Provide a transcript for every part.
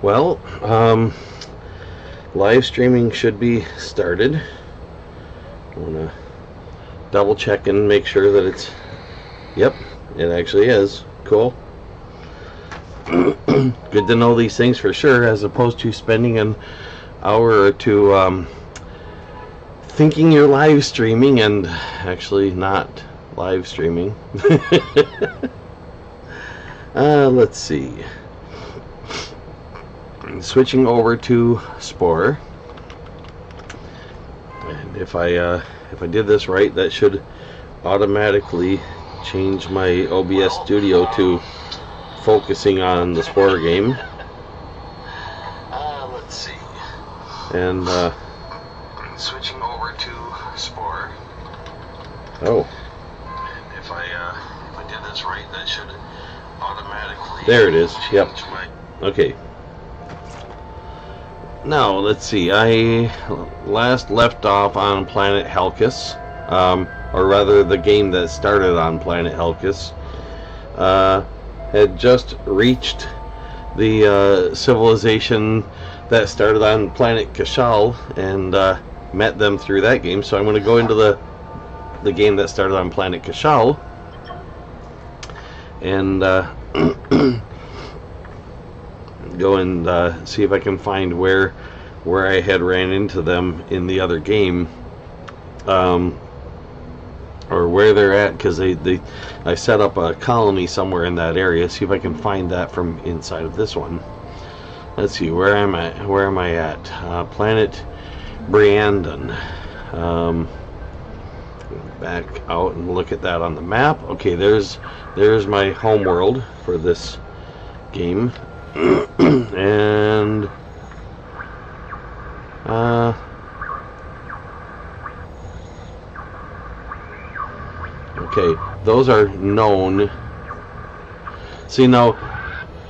Well, live streaming should be started. I want to double check and make sure that it's... Yep, it actually is. Cool. Good to know these things for sure, as opposed to spending an hour or two thinking you're live streaming and actually not live streaming. Let's see. Switching over to Spore, and if I did this right, that should automatically change my OBS Studio to focusing on the Spore game. Let's see. And switching over to Spore. Oh. And if I did this right, that should automatically. There it is. Yep. Okay. Now let's see. I last left off on Planet Helcus, or rather, the game that started on Planet Helcus. Had just reached the civilization that started on Planet Kashal and met them through that game. So I'm going to go into the game that started on Planet Kashal and go and see if I can find where I had ran into them in the other game, or where they're at, because I set up a colony somewhere in that area. See if I can find that from inside of this one. Let's see, where am I at? Planet Briandon. Back out and look at that on the map. Okay, there's my home world for this game. And okay, those are known. See, now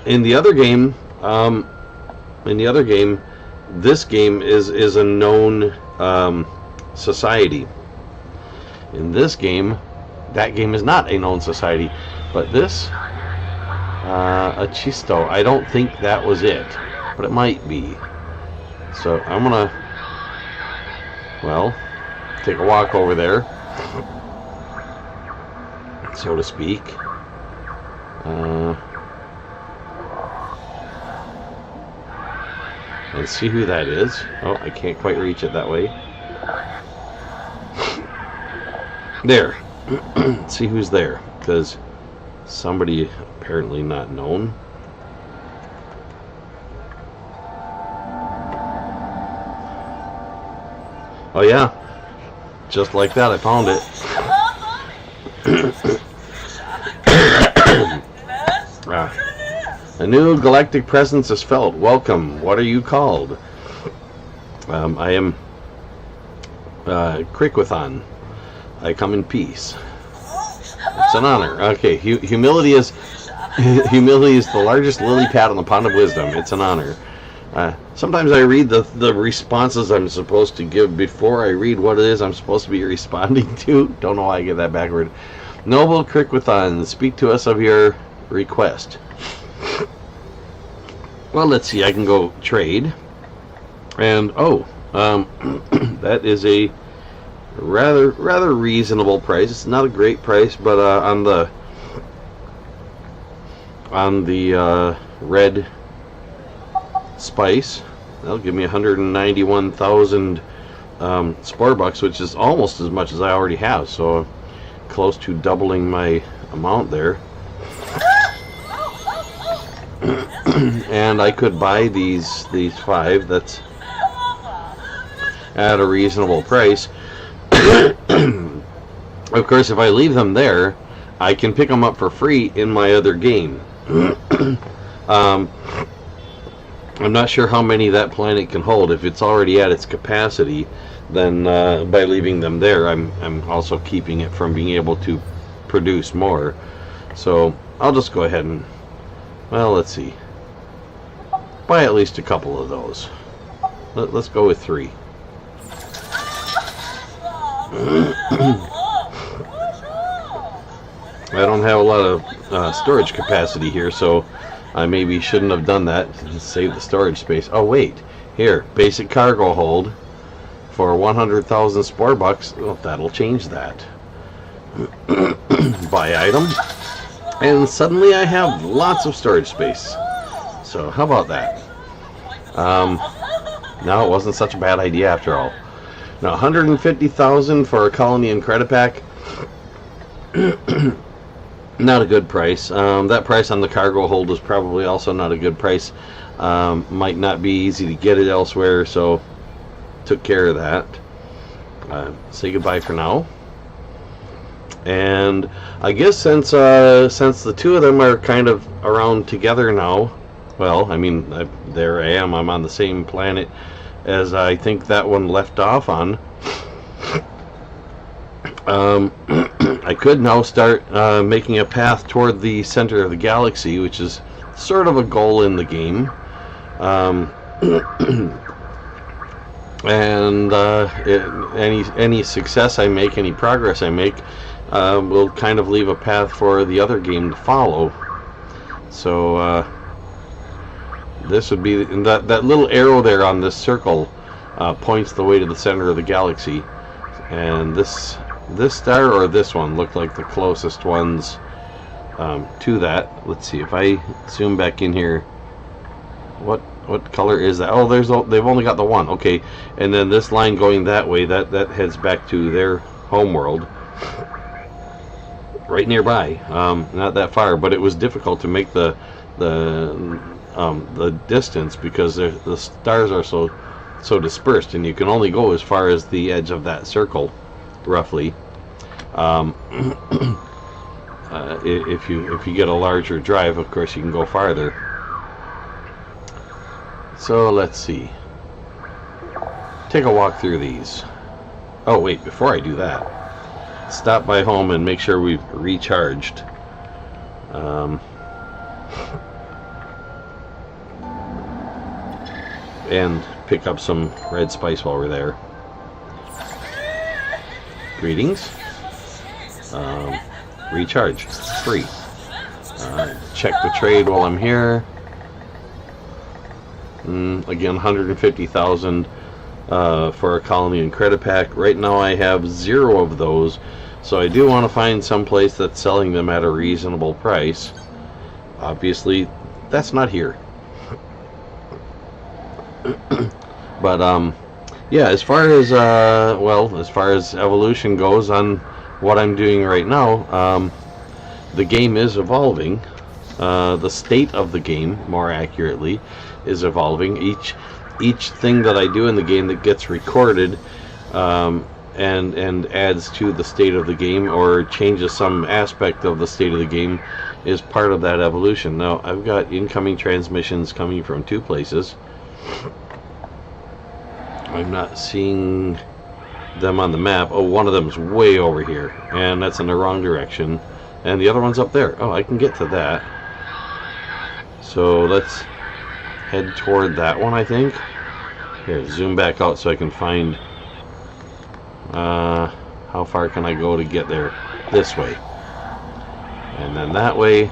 in the other game, this game is a known society. In this game, that game is not a known society, but this a Chisto, I don't think that was it, but it might be. So I'm gonna, well, take a walk over there, so to speak. Let's see who that is. Oh, I can't quite reach it that way. There. See who's there, because somebody apparently not known. Oh yeah, just like that I found it. A new galactic presence is felt. Welcome. What are you called? I am Criquithon. I come in peace. It's an honor. Okay, humility is the largest lily pad on the pond of wisdom. It's an honor. Sometimes I read the responses I'm supposed to give before I read what it is I'm supposed to be responding to. Don't know why I get that backward. Noble Criquithon, speak to us of your request. Well, let's see. I can go trade, and that is a rather reasonable price. It's not a great price, but on the red spice, that'll give me 191,000 spore bucks, which is almost as much as I already have. So close to doubling my amount there. And I could buy these 5. That's at a reasonable price. Of course, if I leave them there, I can pick them up for free in my other game. I'm not sure how many that planet can hold. If it's already at its capacity, then by leaving them there, I'm also keeping it from being able to produce more. So I'll just go ahead and, well, let's see, buy at least a couple of those. Let's go with 3. I don't have a lot of storage capacity here, so I maybe shouldn't have done that. Save the storage space. Oh wait, here, basic cargo hold for 100,000 Spore bucks. Oh, that'll change that. Buy item, and suddenly I have lots of storage space. So how about that? No, it wasn't such a bad idea after all. Now 150,000 for a colony and credit pack. Not a good price. That price on the cargo hold is probably also not a good price. Might not be easy to get it elsewhere, so took care of that. Say goodbye for now. And I guess since the two of them are kind of around together now, well, I mean, there I am. I'm on the same planet as I think that one left off on. I could now start making a path toward the center of the galaxy, which is sort of a goal in the game. And any success I make, any progress I make, will kind of leave a path for the other game to follow. So this would be that little arrow there on this circle points the way to the center of the galaxy, and this star or this one look like the closest ones to that. Let's see if I zoom back in here. What color is that? Oh, they've only got the one. Okay, and then this line going that way, that heads back to their home world, right nearby. Not that far, but it was difficult to make the distance because the stars are so dispersed, and you can only go as far as the edge of that circle, roughly. If you get a larger drive, of course, you can go farther. So let's see. Take a walk through these. Oh wait, before I do that, stop by home and make sure we've recharged. And pick up some red spice while we're there. Greetings. Recharge. Free. Check the trade while I'm here. Again, 150,000 for a colony and credit pack. Right now I have 0 of those, so I do want to find some place that's selling them at a reasonable price. Obviously, that's not here. But yeah, as far as evolution goes on what I'm doing right now, the game is evolving. The state of the game, more accurately, is evolving. Each thing that I do in the game that gets recorded and adds to the state of the game or changes some aspect of the state of the game is part of that evolution. Now I've got incoming transmissions coming from 2 places. I'm not seeing them on the map. Oh, one of them's way over here, and that's in the wrong direction, and the other one's up there. Oh, I can get to that. So let's head toward that one, I think. Here, zoom back out so I can find how far can I go to get there. This way, and then that way,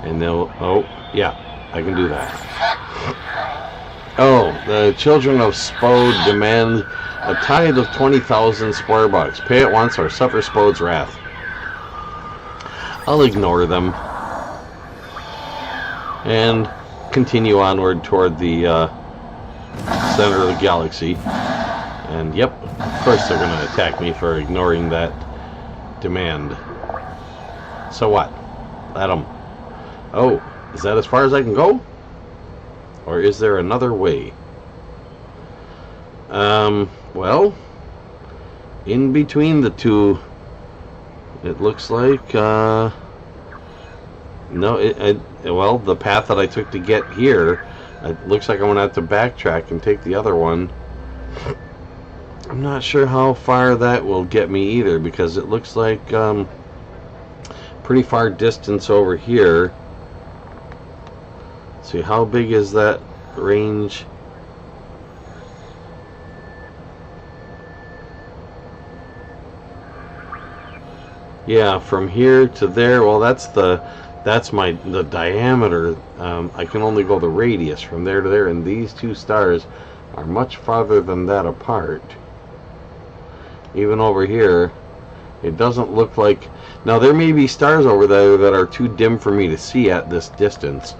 and then, oh yeah, I can do that. Oh, the children of Spore demand a tithe of 20,000 Spore bucks. Pay it once or suffer Spore's wrath. I'll ignore them and continue onward toward the center of the galaxy. And yep, of course they're going to attack me for ignoring that demand. So what? Let them. Oh, is that as far as I can go? Or is there another way? Well, in between the two, it looks like, no, well, the path that I took to get here, it looks like I'm going to have to backtrack and take the other one. I'm not sure how far that will get me either, because it looks like pretty far distance over here. See, how big is that range? Yeah, from here to there. Well, that's the That's the diameter. I can only go the radius from there to there, and these two stars are much farther than that apart. Even over here, it doesn't look like... Now, there may be stars over there that are too dim for me to see at this distance.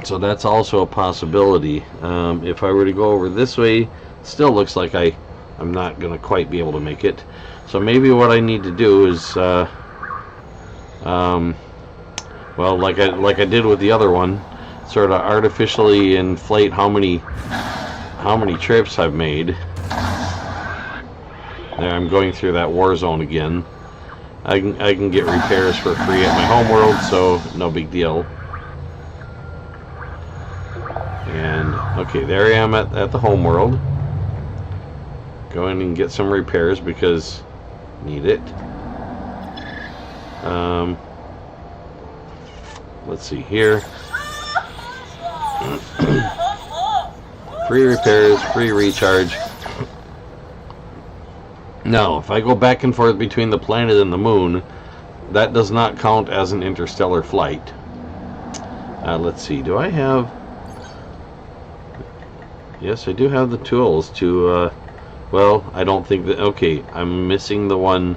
So that's also a possibility. If I were to go over this way, it still looks like I'm not going to quite be able to make it. So maybe what I need to do is... well, like I did with the other one, sort of artificially inflate how many trips I've made. There, I'm going through that war zone again. I can get repairs for free at my home world, so no big deal. And okay, there I am at the home world. Go in and get some repairs because need it. Let's see here. Free repairs, free recharge. Now, if I go back and forth between the planet and the moon, that does not count as an interstellar flight. Let's see, do I have... Yes, I do have the tools to, well, I don't think that... Okay, I'm missing the one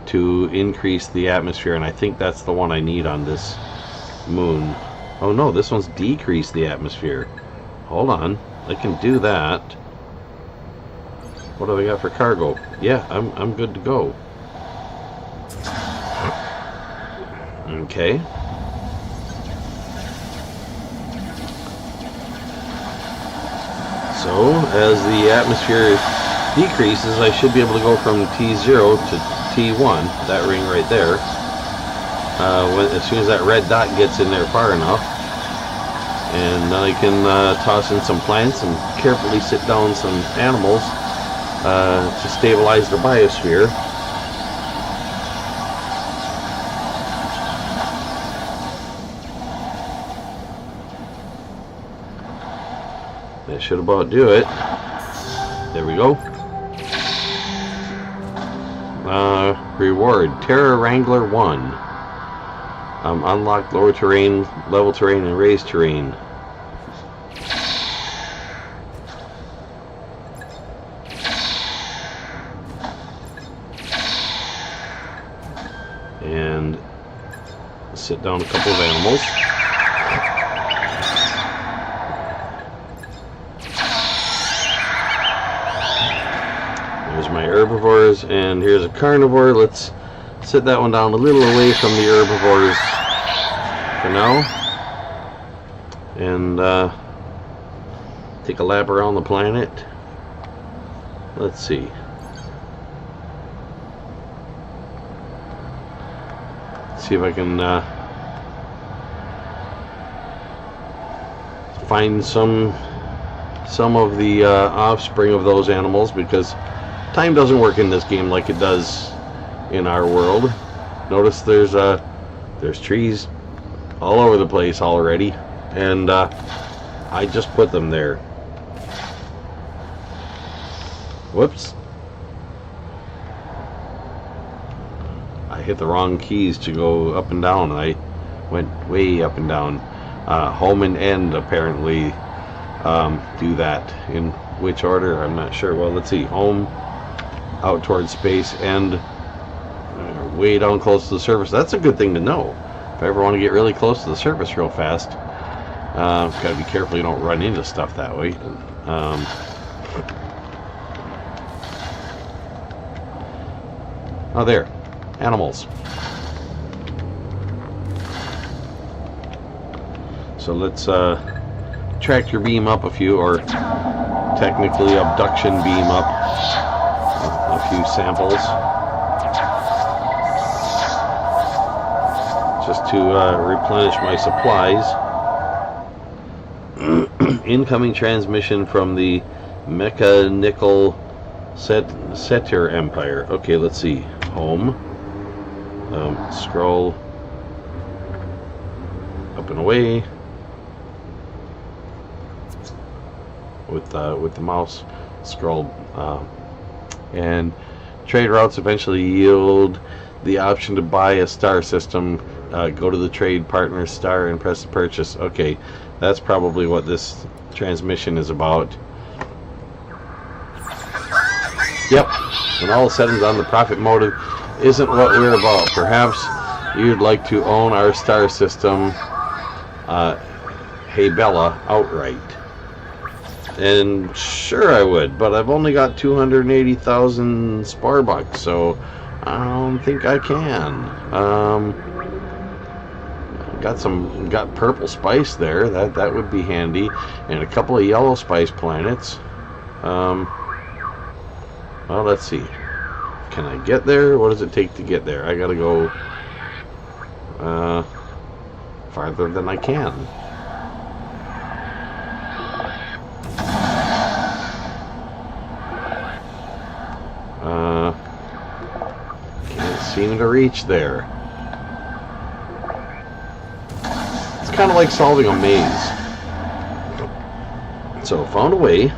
to increase the atmosphere, and I think that's the one I need on this moon. Oh no, this one's decrease the atmosphere. Hold on, I can do that. What do I got for cargo? Yeah, I'm good to go. Okay. So, as the atmosphere decreases, I should be able to go from T0 to T1, that ring right there. As soon as that red dot gets in there far enough, and then I can toss in some plants and carefully sit down some animals to stabilize the biosphere. That should about do it. There we go. Reward, Terra Wrangler 1. Unlock lower terrain, level terrain, and raised terrain. And sit down a couple of animals. There's my herbivores, and here's a carnivore. Let's sit that one down a little away from the herbivores for now, and take a lap around the planet. Let's see. See if I can find some of the offspring of those animals, because time doesn't work in this game like it does in our world. Notice there's trees all over the place already, and I just put them there. Whoops. I hit the wrong keys to go up and down. I went way up and down. Home and end apparently do that. In which order, I'm not sure. Well, let's see. Home, out towards space, and way down close to the surface. That's a good thing to know. If I ever want to get really close to the surface real fast, gotta be careful you don't run into stuff that way. Oh, there. Animals. So let's tractor beam up a few, or technically abduction beam up a few samples, just to replenish my supplies. Incoming transmission from the Mechanical Setter Empire. Okay, let's see. Home. Scroll up and away with the mouse. Scroll, and trade routes eventually yield the option to buy a star system. Go to the trade partner star and press purchase. Okay, that's probably what this transmission is about. Yep, when all is said and done, the profit motive isn't what we're about. Perhaps you'd like to own our star system, Hey Bella, outright. And sure I would, but I've only got 280,000 Spore bucks, so I don't think I can. Got purple spice there. That would be handy, and a couple of yellow spice planets. Well, let's see. Can I get there? What does it take to get there? I gotta go farther than I can. Can't seem to reach there. It's kind of like solving a maze. So, found a way.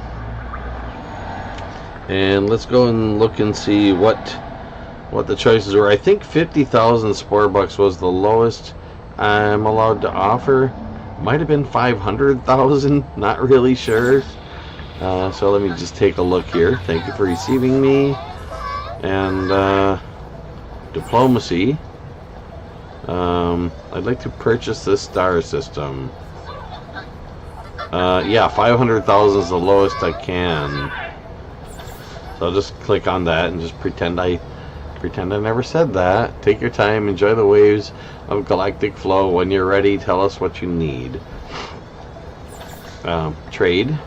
And let's go and look and see what the choices were. I think 50,000 Spore bucks was the lowest I'm allowed to offer. Might have been 500,000, not really sure. So let me just take a look here. Thank you for receiving me. And diplomacy. I'd like to purchase this star system. Yeah, 500,000 is the lowest I can. So I'll just click on that and just pretend I never said that. Take your time, enjoy the waves of galactic flow. When you're ready, tell us what you need. Trade.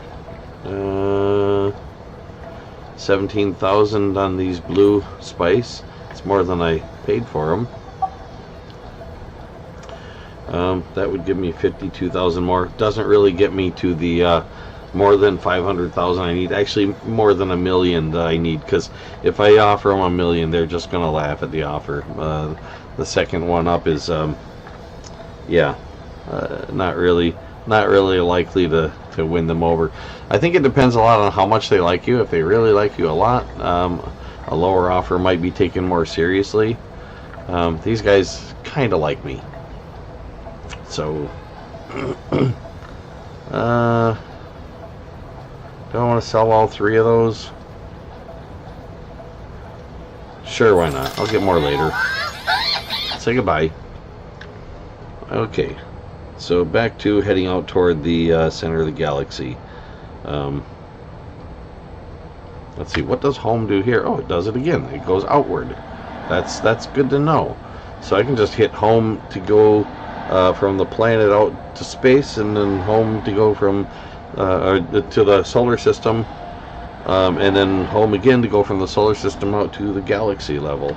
17,000 on these blue spice. It's more than I paid for them. That would give me 52,000 more. Doesn't really get me to the more than 500,000 I need. Actually, more than $1 million that I need, because if I offer them $1 million, they're just gonna laugh at the offer. The second one up is yeah, not really likely to win them over. I think it depends a lot on how much they like you. If they really like you a lot, a lower offer might be taken more seriously. These guys kind of like me, so do I want to sell all 3 of those? Sure, why not? I'll get more later. Say goodbye. Okay, so back to heading out toward the center of the galaxy. Let's see, what does home do here? Oh, it does it again. It goes outward. That's good to know. So I can just hit home to go from the planet out to space, and then home to go from to the solar system, and then home again to go from the solar system out to the galaxy level.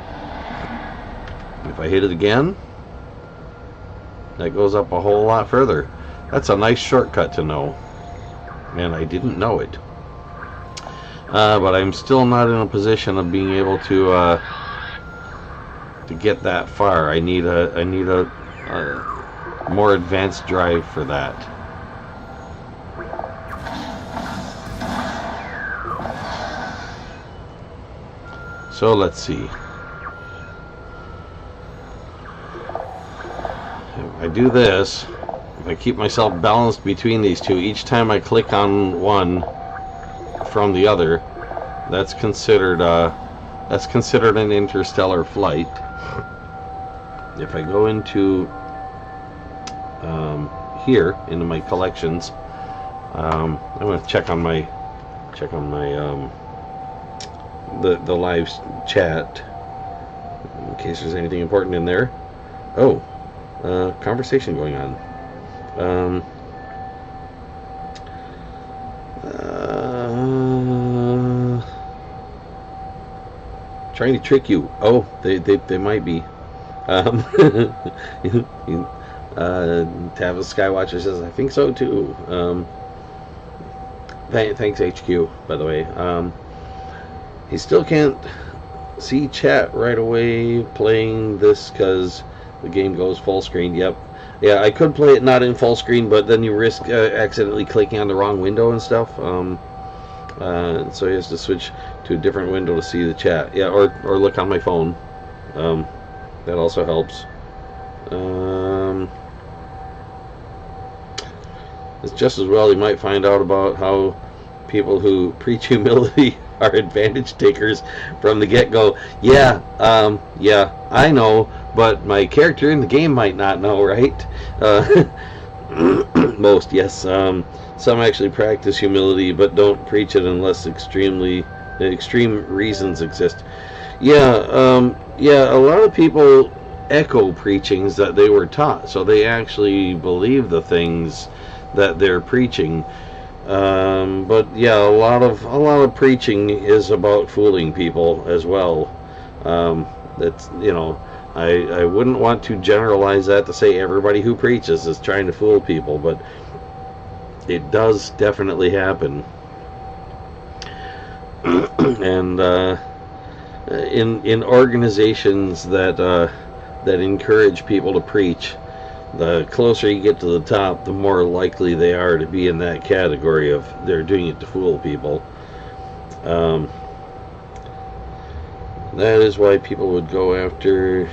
If I hit it again, that goes up a whole lot further. That's a nice shortcut to know, and I didn't know it. But I'm still not in a position of being able to get that far. I need a more advanced drive for that. So let's see. If I do this, if I keep myself balanced between these two, each time I click on one from the other, that's considered an interstellar flight. If I go into here into my collections, I'm going to check on my the live chat in case there's anything important in there. Oh, conversation going on. Trying to trick you. Oh, they might be. Tavis Skywatcher says, I think so too. Thanks HQ, by the way. He still can't see chat right away playing this because the game goes full screen. Yep. Yeah, I could play it not in full screen, but then you risk accidentally clicking on the wrong window and stuff. So he has to switch to a different window to see the chat. Yeah, or look on my phone. That also helps. It's just as well you might find out about how people who preach humility are advantage takers from the get-go. Yeah, yeah, I know, but my character in the game might not know, right? Most, yes. Some actually practice humility, but don't preach it unless extreme reasons exist. Yeah, yeah. A lot of people echo preachings that they were taught, so they actually believe the things that they're preaching. But yeah, a lot of preaching is about fooling people as well. That's, you know, I wouldn't want to generalize that to say everybody who preaches is trying to fool people, but it does definitely happen. And in organizations that encourage people to preach, the closer you get to the top, the more likely they are to be in that category of they're doing it to fool people. That is why people would go after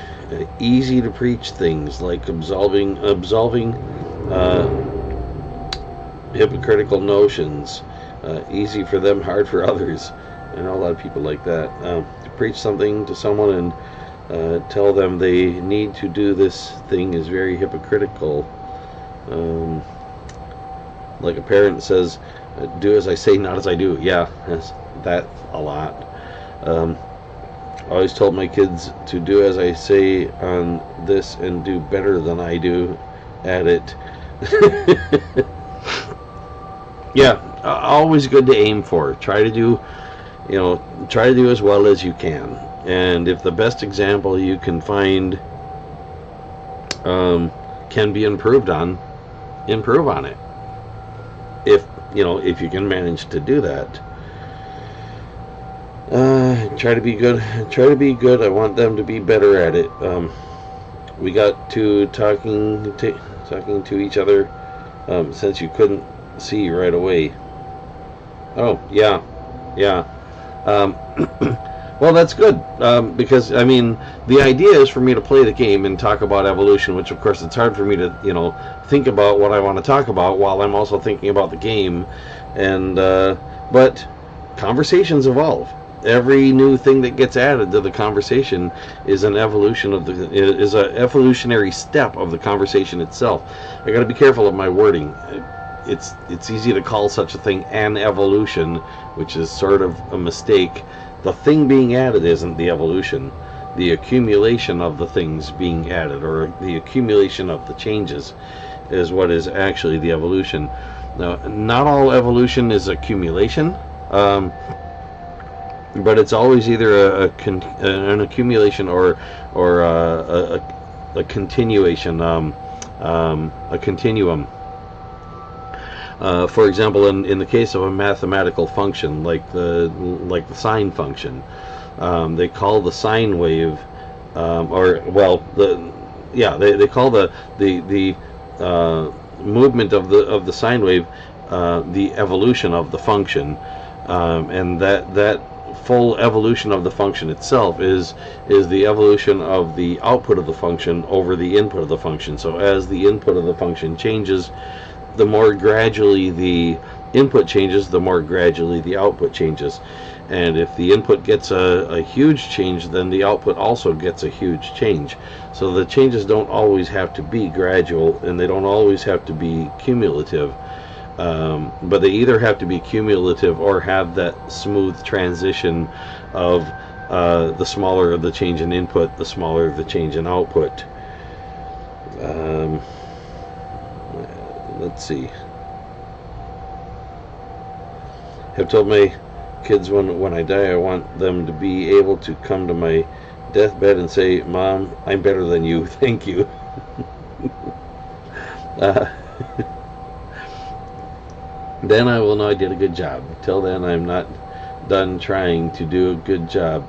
easy to preach things like absolving hypocritical notions. Easy for them, hard for others. I know a lot of people like that. To preach something to someone and tell them they need to do this thing is very hypocritical. Like a parent says, do as I say, not as I do. Yeah, that's a lot. I always told my kids to do as I say on this and do better than I do at it. Yeah, always good to aim for. Try to do as well as you can. And if the best example you can find can be improved on, improve on it. If you can manage to do that. Try to be good. I want them to be better at it. We got to talking to each other since you couldn't see right away. Oh, yeah. Well, that's good, because, I mean, the idea is for me to play the game and talk about evolution, which, of course, it's hard for me to, think about what I want to talk about while I'm also thinking about the game, and, but conversations evolve. Every new thing that gets added to the conversation is an evolutionary step of the conversation itself. I got to be careful of my wording. It's easy to call such a thing an evolution, which is sort of a mistake. The thing being added isn't the evolution. The accumulation of the things being added, or the accumulation of the changes, is what is actually the evolution. Now, not all evolution is accumulation, but it's always either an accumulation or a continuation, a continuum. For example, in the case of a mathematical function like the sine function, they call the sine wave, they call the movement of the sine wave the evolution of the function, and that full evolution of the function itself is the evolution of the output of the function over the input of the function. So as the input of the function changes, the more gradually the input changes, the more gradually the output changes. And if the input gets a huge change, then the output also gets a huge change. So the changes don't always have to be gradual, and they don't always have to be cumulative. But they either have to be cumulative or have that smooth transition of the smaller the change in input, the smaller the change in output. Let's see. I've told my kids when I die, I want them to be able to come to my deathbed and say, "Mom, I'm better than you. Thank you." Then I will know I did a good job. Till then, I'm not done trying to do a good job.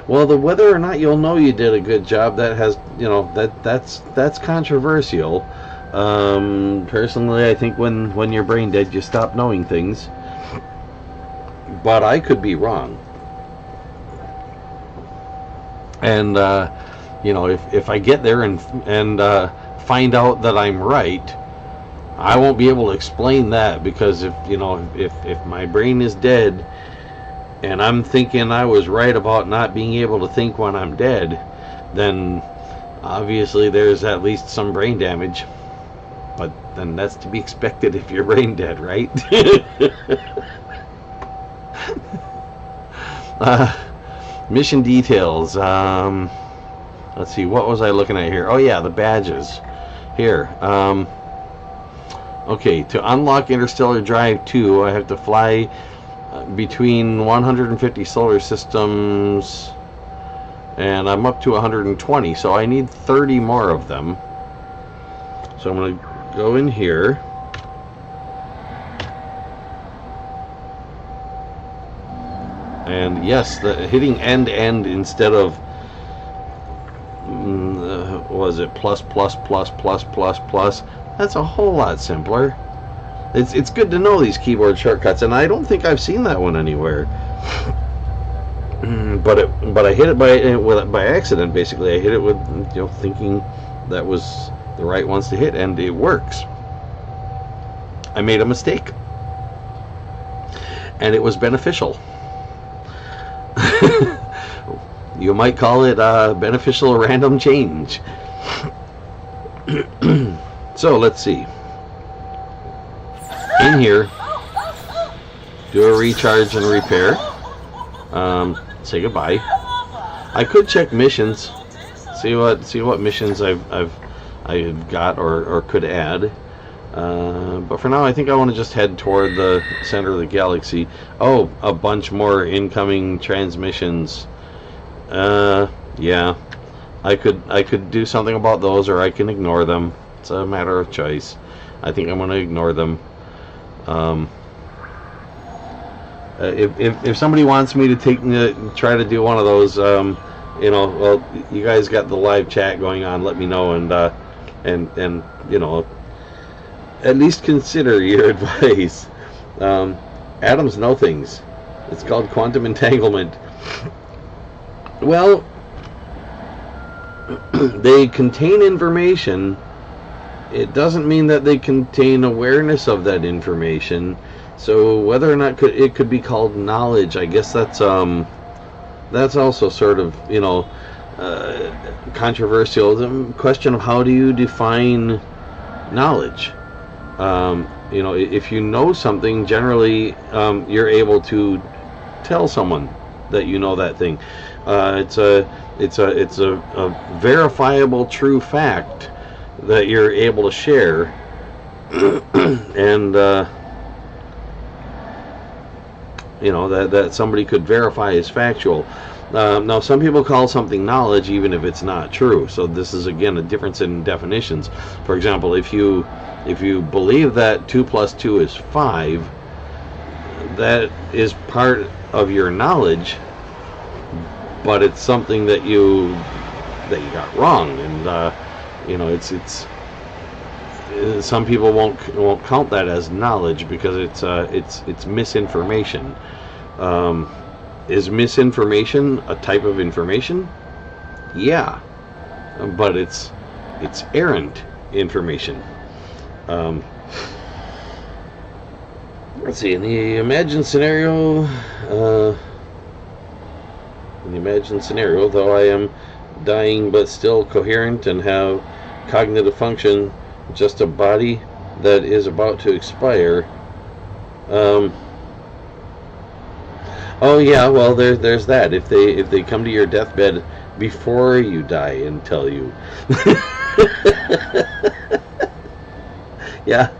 Well, whether or not you'll know you did a good job, that has, that's controversial. Personally, I think when you're brain dead, you stop knowing things. But I could be wrong. And You know, if I get there and find out that I'm right, I won't be able to explain that, because if my brain is dead and I'm thinking I was right about not being able to think when I'm dead, then obviously there's at least some brain damage. But then that's to be expected if you're brain dead, right? Mission details. Let's see, what was I looking at here? Oh yeah, the badges. Here. Okay, to unlock Interstellar Drive 2, I have to fly between 150 solar systems, and I'm up to 120, so I need 30 more of them. So I'm going to go in here. And yes, hitting end instead of was it plus plus plus plus plus plus, that's a whole lot simpler. It's good to know these keyboard shortcuts, and I don't think I've seen that one anywhere. But I hit it by accident. Basically, I hit it with thinking that was the right ones to hit, and it works. I made a mistake, and it was beneficial. You might call it beneficial random change. So let's see. In here, do a recharge and repair. Say goodbye. I could check missions, see what missions I've got or could add. But for now, I think I want to just head toward the center of the galaxy. Oh, a bunch more incoming transmissions. Yeah, I could do something about those, or I can ignore them. It's a matter of choice. I think I'm going to ignore them. If somebody wants me to try to do one of those, well, you guys got the live chat going on. Let me know, and at least consider your advice. Atoms know things. It's called quantum entanglement. Well, they contain information. It doesn't mean that they contain awareness of that information. So whether or not it could be called knowledge, I guess that's also sort of controversial. The question of how do you define knowledge? If you know something, generally you're able to tell someone that you know that thing. It's a verifiable true fact that you're able to share, and that somebody could verify as factual. Now, some people call something knowledge even if it's not true. So this is again a difference in definitions. For example, if you believe that 2 + 2 is 5, that is part of your knowledge, but it's something that you got wrong, and it's some people won't count that as knowledge because it's misinformation. Is misinformation a type of information? Yeah, but it's errant information. Let's see. In the imagined scenario, though I am dying but still coherent and have cognitive function, just a body that is about to expire. Oh yeah, well there's that. If they come to your deathbed before you die and tell you. Yeah,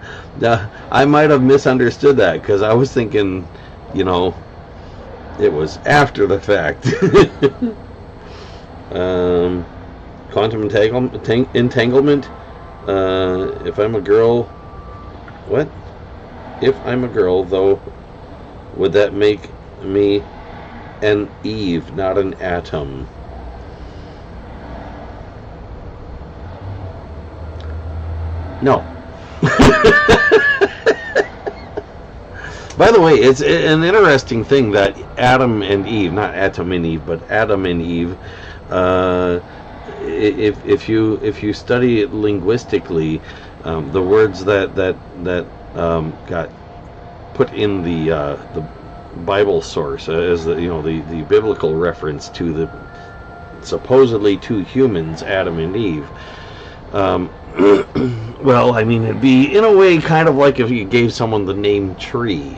I might have misunderstood that because I was thinking, it was after the fact. Quantum entanglement. If I'm a girl, what? If I'm a girl, though, would that make me an Eve, not an atom? No. By the way, it's an interesting thing that Adam and Eve, not Atom and Eve, but Adam and Eve, if you study it linguistically, the words that got put in the Bible source as the biblical reference to the supposedly two humans, Adam and Eve. Well, I mean, it'd be in a way kind of like if you gave someone the name tree.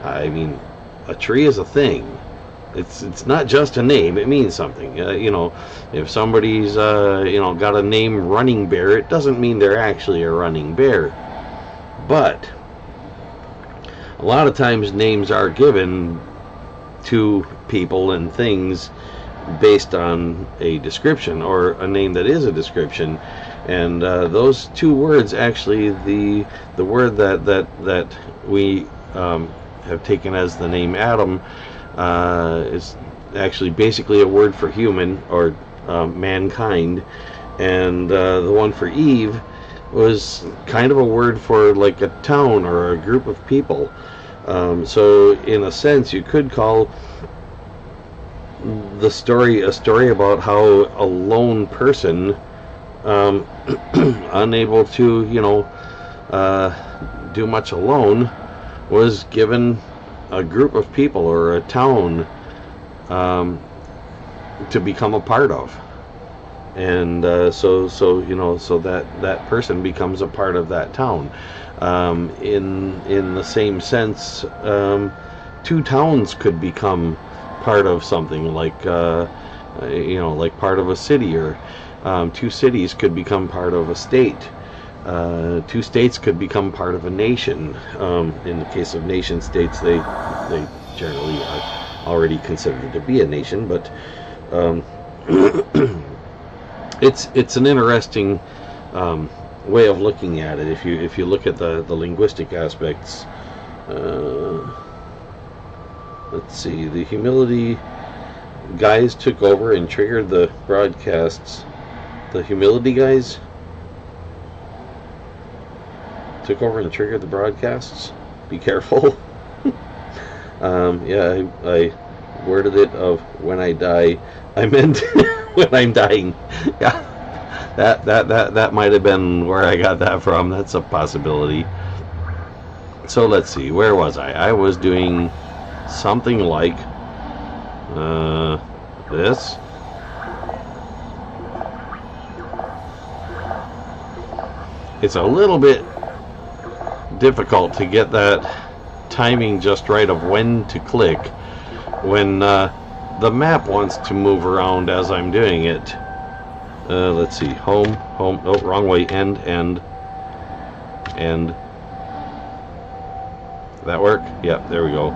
I mean, a tree is a thing. It's not just a name; it means something. If somebody's got a name Running Bear, it doesn't mean they're actually a running bear. But a lot of times names are given to people and things based on a description or a name that is a description, and those two words, actually, the word that we have taken as the name Adam is actually basically a word for human or mankind, and the one for Eve was kind of a word for like a town or a group of people. So in a sense, you could call the story a story about how a lone person, unable to do much alone, was given a group of people or a town to become a part of, and so that person becomes a part of that town. In the same sense, two towns could become part of something, like like part of a city, or two cities could become part of a state. Two states could become part of a nation. In the case of nation states, they generally are already considered to be a nation, but it's an interesting way of looking at it if you look at the linguistic aspects. Let's see, the humility guys took over and triggered the broadcasts. The humility guys took over and triggered the broadcasts. Be careful. Yeah, I worded it of when I die. I meant when I'm dying. Yeah, that might have been where I got that from. That's a possibility. So let's see, where was I? I was doing something like this. It's a little bit difficult to get that timing just right of when to click when the map wants to move around as I'm doing it. Let's see, home, oh, wrong way, end. That work? Yep, there we go.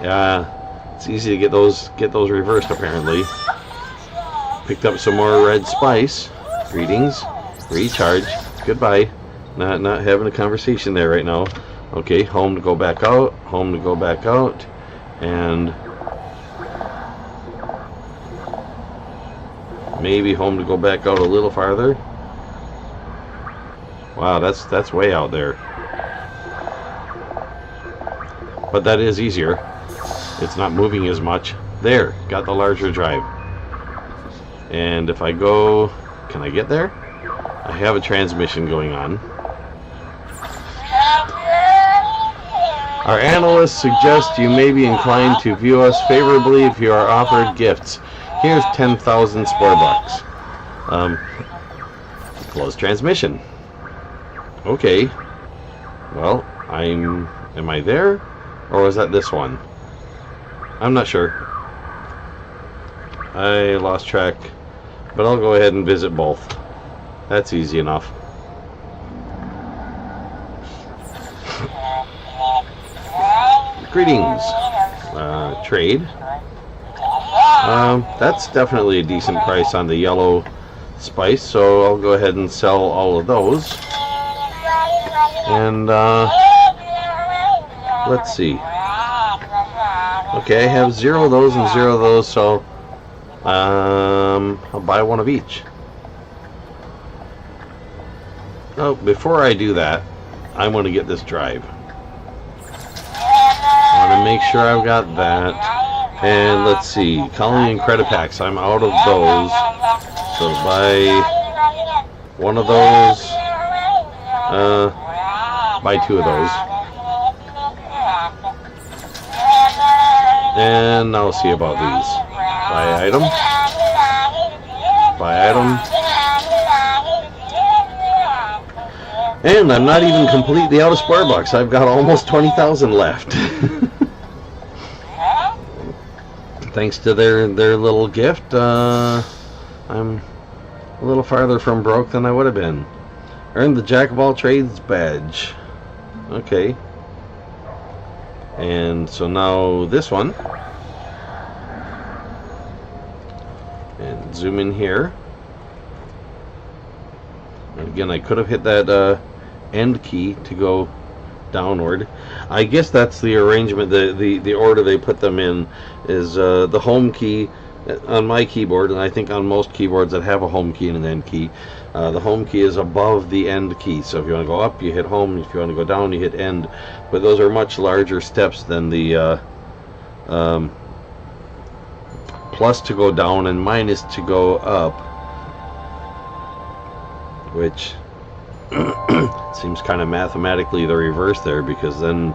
Yeah, it's easy to get those reversed apparently. Picked up some more red spice. Greetings. Recharge. Goodbye. Not having a conversation there right now. Okay, home to go back out. Home to go back out. And maybe home to go back out a little farther. Wow, that's way out there. But that is easier. It's not moving as much. There, got the larger drive. And if I go, can I get there? I have a transmission going on. Our analysts suggest you may be inclined to view us favorably if you are offered gifts. Here's 10,000 Spore bucks. Close transmission. Okay. Well, am I there? Or was that this one? I'm not sure. I lost track. But I'll go ahead and visit both. That's easy enough. Greetings. Trade. That's definitely a decent price on the yellow spice, so I'll go ahead and sell all of those. And let's see. Okay, I have 0 of those and 0 of those, so I'll buy one of each. Oh, before I do that, I want to get this drive. I want to make sure I've got that. And let's see, calling in credit packs. I'm out of those. So buy one of those. Buy two of those. And now see about these. Buy item. Buy item. And I'm not even completely out of Spore bucks. I've got almost 20,000 left. Thanks to their little gift, I'm a little farther from broke than I would have been. Earned the Jack of all trades badge. Okay. And so now this one. And zoom in here. And again, I could have hit that end key to go downward. I guess that's the arrangement, the order they put them in is the home key on my keyboard, and I think on most keyboards that have a home key and an end key, the home key is above the end key. So if you want to go up, you hit home. If you want to go down, you hit end. But those are much larger steps than the plus to go down and minus to go up, which seems kind of mathematically the reverse there, because then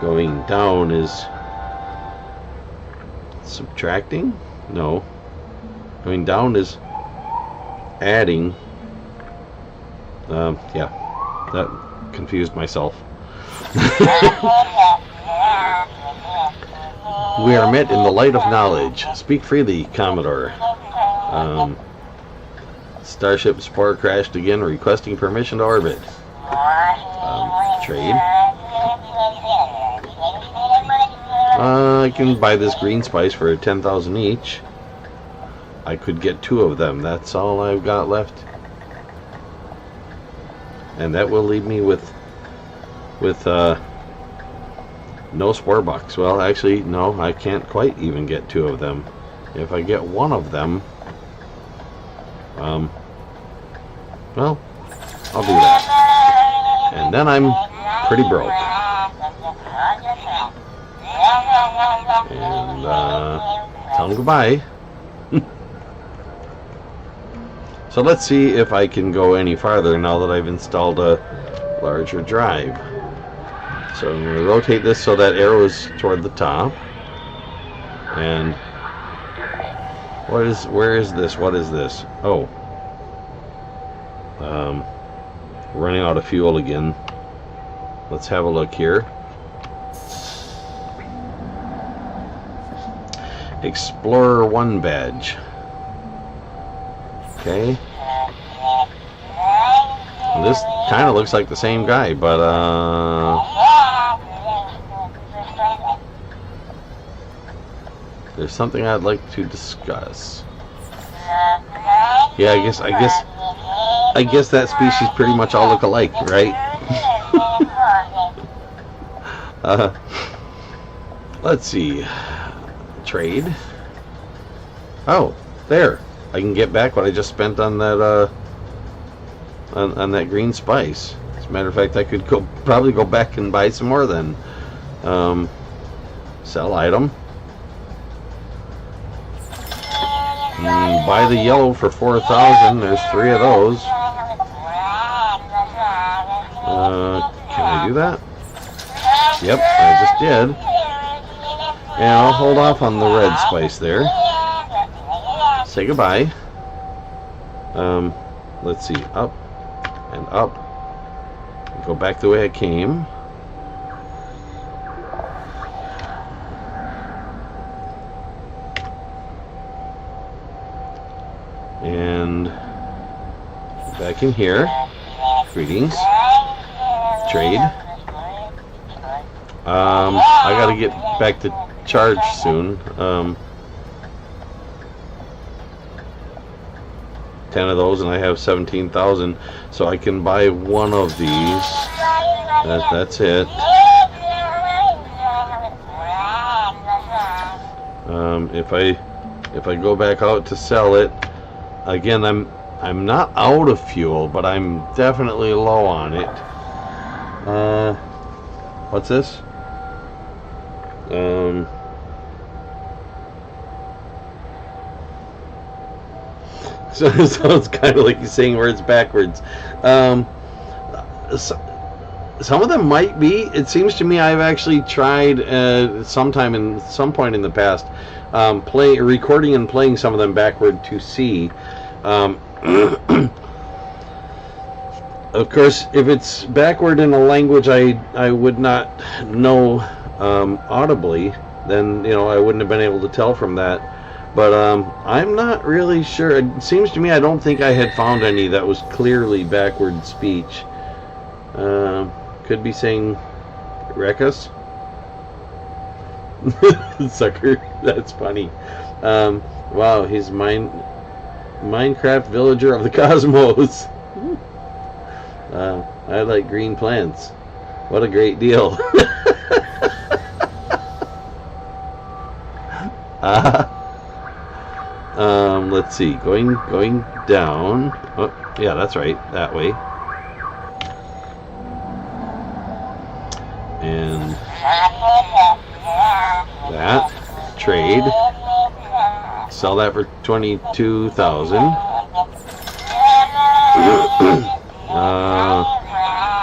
going down is subtracting? No. Going down is adding. Yeah, that confused myself. We are met in the light of knowledge. Speak freely, Commodore. Starship Spore crashed again, requesting permission to orbit. Trade. I can buy this green spice for 10,000 each. I could get two of them. That's all I've got left. And that will leave me with no Spore bucks. Well, actually, no, I can't quite even get two of them. If I get one of them, well, I'll do that. And then I'm pretty broke. And tell them goodbye. So let's see if I can go any farther now that I've installed a larger drive. So I'm going to rotate this so that arrow is toward the top. And where is this? What is this? Oh. Running out of fuel again. Let's have a look here. Explorer 1 badge. Okay. And this kind of looks like the same guy, but there's something I'd like to discuss. Yeah, I guess that species pretty much all look alike, right? Let's see. Trade. Oh, there. I can get back what I just spent on that on that green spice. As a matter of fact, I could probably go back and buy some more then. Sell item. Buy the yellow for 4,000. There's 3 of those. Can I do that? Yep, I just did. And I'll hold off on the red spice there. Say goodbye. Let's see. Up and up. Go back the way I came. And back in here. Greetings. Trade. I gotta get back to charge soon. 10 of those and I have 17,000, so I can buy one of these. That's it. If I go back out to sell it again, I'm not out of fuel, but I'm definitely low on it. What's this? So it's kind of like you're saying words backwards. Um, so, some of them might be. It seems to me I've actually tried some point in the past recording and playing some of them backward to see. Um, of course, if it's backward in a language I would not know audibly, then I wouldn't have been able to tell from that. But I'm not really sure. It seems to me I don't think I had found any that was clearly backward speech. Could be saying Rekus. Sucker. That's funny. Wow, he's Minecraft villager of the cosmos. I like green plants. What a great deal. Let's see. Going down. Oh, yeah, that's right. That way. And that trade. Sell that for 22,000.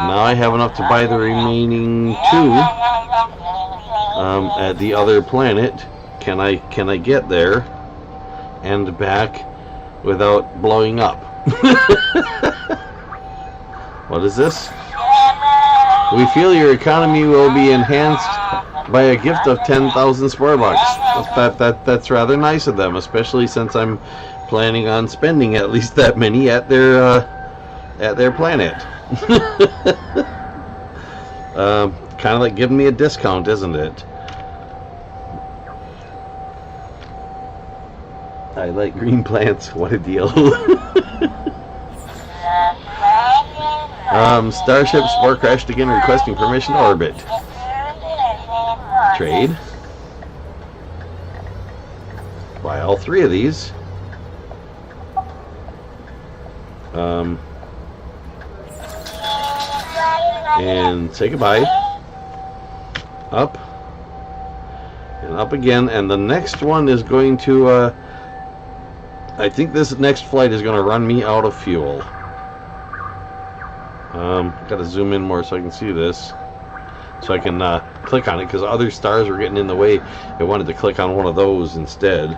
Now I have enough to buy the remaining two at the other planet. Can I get there and back without blowing up? What is this? We feel your economy will be enhanced by a gift of 10,000 Spore bucks. That's rather nice of them, especially since I'm planning on spending at least that many at their planet. Kind of like giving me a discount, isn't it? I like green plants. What a deal. Starship Spore crashed again, requesting permission to orbit. Trade. Buy all three of these. And say goodbye. Up. And up again. And the next one is going to... I think this next flight is going to run me out of fuel. Got to zoom in more so I can see this, so I can click on it, because other stars were getting in the way. I wanted to click on one of those instead.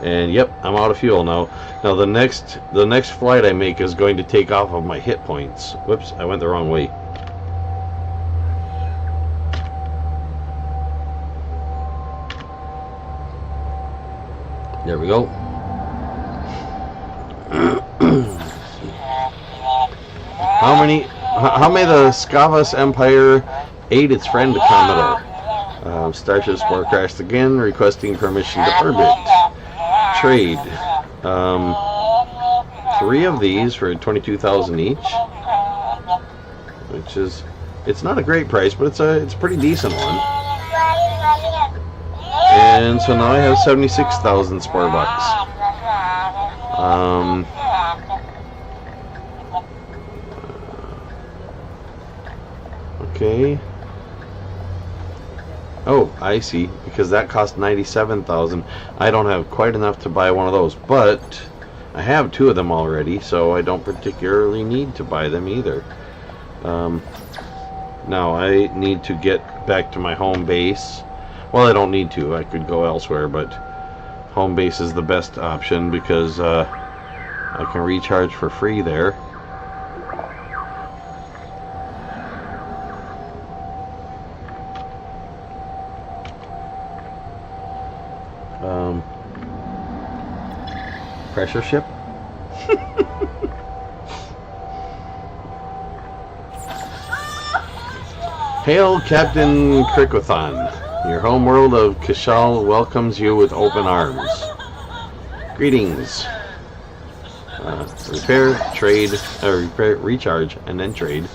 And yep, I'm out of fuel now. Now the next flight I make is going to take off of my hit points. Whoops, I went the wrong way. There we go. How may the Scavas Empire aid its friend the Commodore? Starship Spore crashed again, requesting permission to orbit. Trade. 3 of these for 22,000 each, which is, it's not a great price, but it's a pretty decent one. And so now I have 76,000 Spore bucks. Okay. Oh, I see. Because that cost 97,000. I don't have quite enough to buy one of those, but I have 2 of them already, so I don't particularly need to buy them either. Now I need to get back to my home base. Well, I don't need to. I could go elsewhere, but home base is the best option because I can recharge for free there. Pressure ship. Hail, Captain Krikothon. Your home world of Kashal welcomes you with open arms. Greetings. Repair, trade, repair, recharge, and then trade.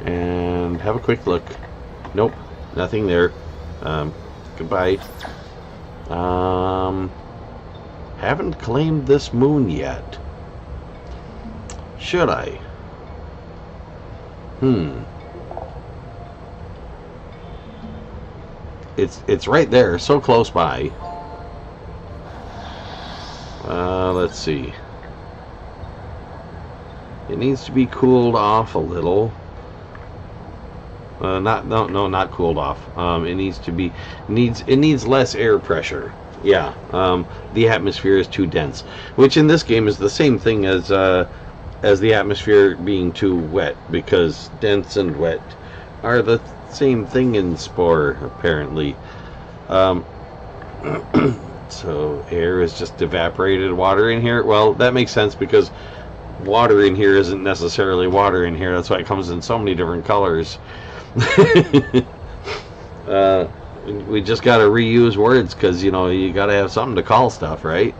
And have a quick look. Nope, nothing there. Goodbye. Haven't claimed this moon yet. Should I? It's right there, so close by. Let's see. It needs to be cooled off a little. Not cooled off. It needs less air pressure. Yeah. The atmosphere is too dense, which in this game is the same thing as the atmosphere being too wet, because dense and wet are the same thing in Spore, apparently. So air is just evaporated water in here. Well, that makes sense, because water in here isn't necessarily water in here. That's why it comes in so many different colors. We just got to reuse words, because you got to have something to call stuff, right?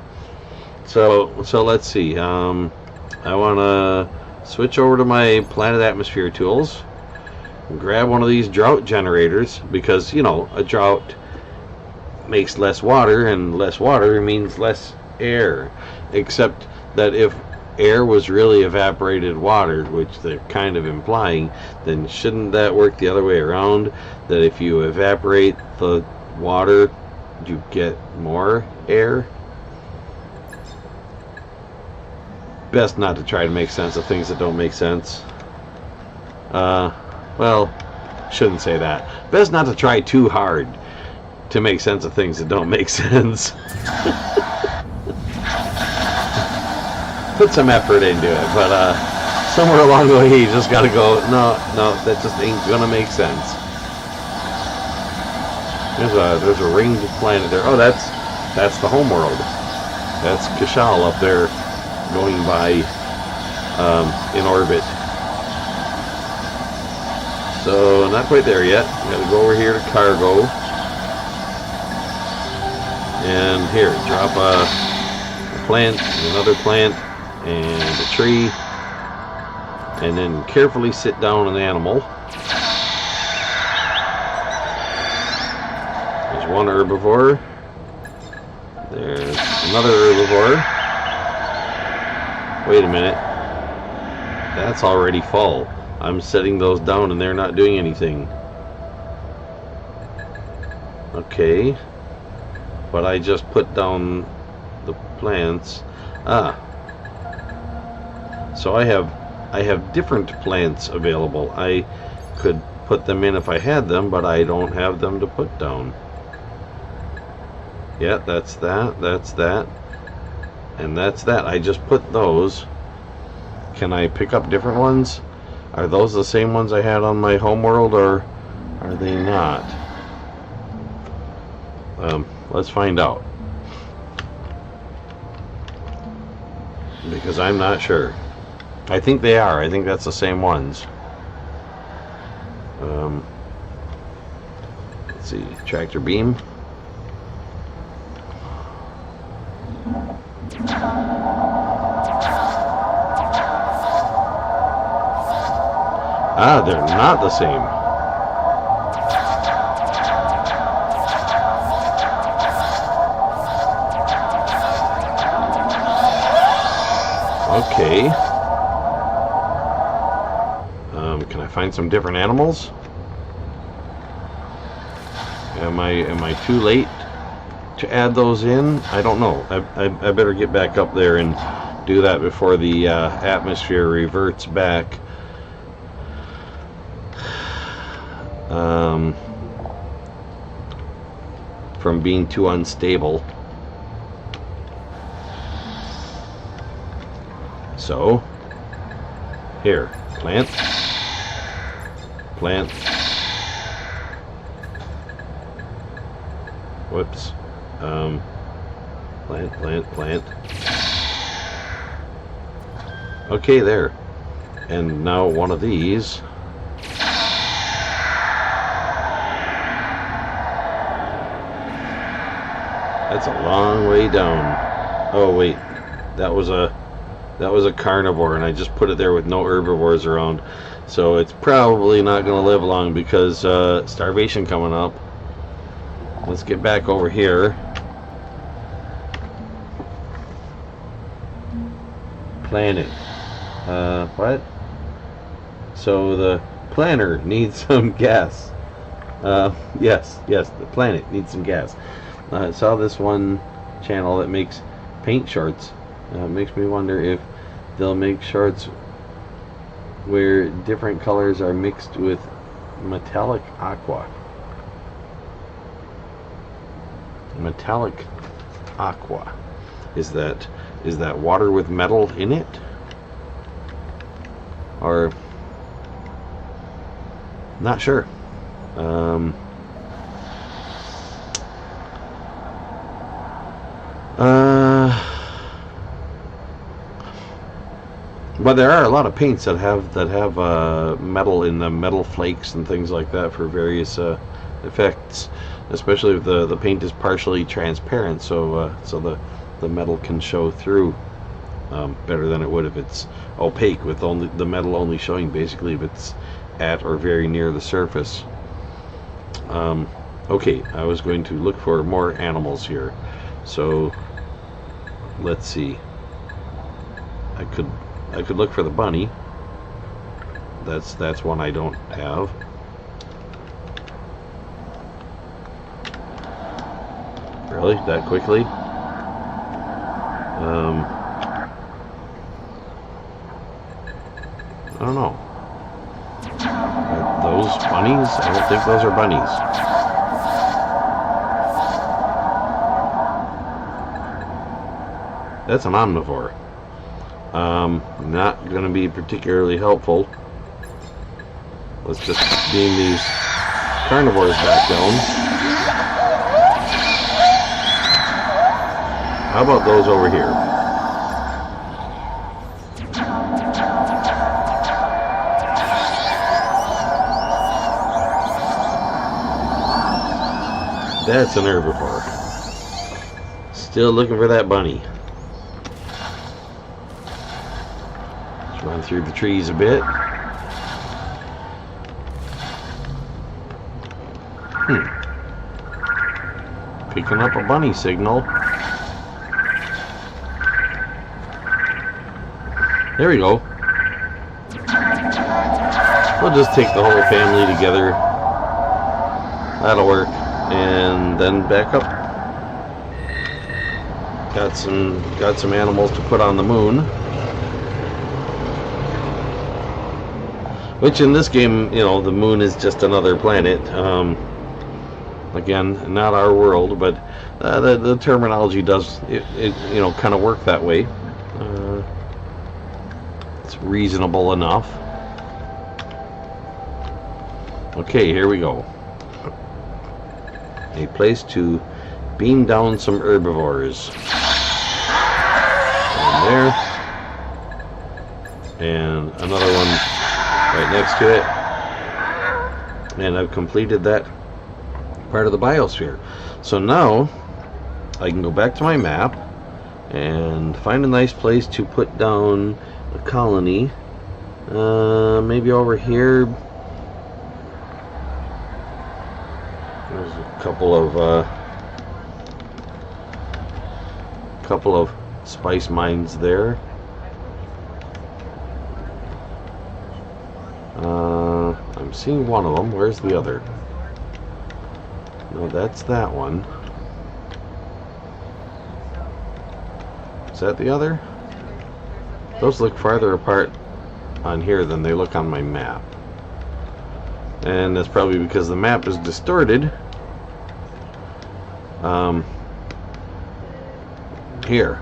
So let's see. I want to switch over to my planet atmosphere tools, grab one of these drought generators, because a drought makes less water, and less water means less air. Except that if air was really evaporated water, which they're kind of implying, then shouldn't that work the other way around? That if you evaporate the water, you get more air? Best not to try to make sense of things that don't make sense. Well, shouldn't say that. Best not to try too hard to make sense of things that don't make sense. Put some effort into it, but somewhere along the way you just gotta go, no, that just ain't gonna make sense. There's a ringed planet there. Oh, that's the homeworld. That's Kashal up there going by in orbit. So not quite there yet. Gotta go over here to cargo. And here, drop a plant, another plant, and a tree, and then carefully sit down an animal. There's one herbivore. There's another herbivore. Wait a minute. That's already full. I'm setting those down and they're not doing anything. Okay. But I just put down the plants. So I have different plants available. I could put them in if I had them, but I don't have them to put down. Yeah, that's that, and that's that. I just put those. Can I pick up different ones? Are those the same ones I had on my homeworld, or are they not? Let's find out. Because I'm not sure. I think they are. I think that's the same ones. Let's see. Tractor beam. Ah, they're not the same. Okay. Can I find some different animals? Am I too late to add those in? I don't know. I better get back up there and do that before the atmosphere reverts back. From being too unstable. So, here, plant, whoops, plant. Okay, there. And now one of these. That's a long way down. Oh wait, that was a carnivore, and I just put it there with no herbivores around, so it's probably not going to live long because starvation coming up. Let's get back over here. Planet. What? So the planner needs some gas. Yes, the planet needs some gas. I saw this one channel that makes paint shorts, It makes me wonder if they'll make shorts where different colors are mixed with metallic aqua. Metallic aqua. Is that water with metal in it? Or not sure. But there are a lot of paints that have metal in them, metal flakes and things like that for various effects. Especially if the paint is partially transparent, so the metal can show through better than it would if it's opaque, with only the metal only showing basically if it's at or very near the surface. Okay, I was going to look for more animals here, so let's see. I could look for the bunny. That's one I don't have. Really? That quickly? I don't know. Are those bunnies? I don't think those are bunnies. That's an omnivore. Not going to be particularly helpful. Let's just beam these carnivores back down. How about those over here? That's an herbivore. Still looking for that bunny. Let's run through the trees a bit. Picking up a bunny signal. There we go. We'll just take the whole family together. That'll work. And then back up. Got some animals to put on the moon. Which in this game, you know, the moon is just another planet. Again, not our world, but the terminology does it you know, kind of work that way. It's reasonable enough. Okay, here we go. A place to beam down some herbivores. And there. And another one right next to it. And I've completed that part of the biosphere. So now I can go back to my map and find a nice place to put down a colony. Maybe over here. There's a couple of spice mines there. I'm seeing one of them. Where's the other? No, that's that one. Is that the other? Those look farther apart on here than they look on my map. And that's probably because the map is distorted. Here.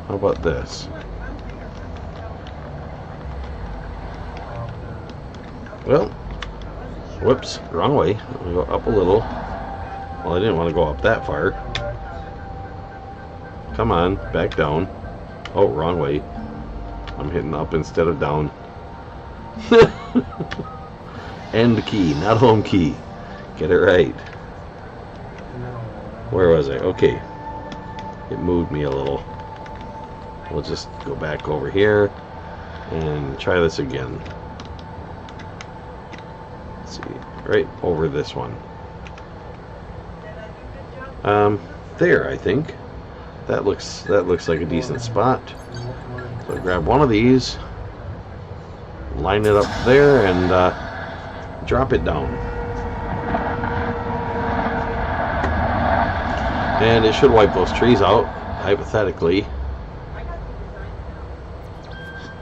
How about this? Well, whoops, wrong way. I'll go up a little. Well, I didn't want to go up that far. Come on, back down. Oh, wrong way. I'm hitting up instead of down. End key, not home key. Get it right. Where was I? Okay. It moved me a little. We'll just go back over here and try this again. Let's see. Right over this one. There, I think. That looks like a decent spot. So grab one of these, line it up there, and drop it down. And it should wipe those trees out. hypothetically.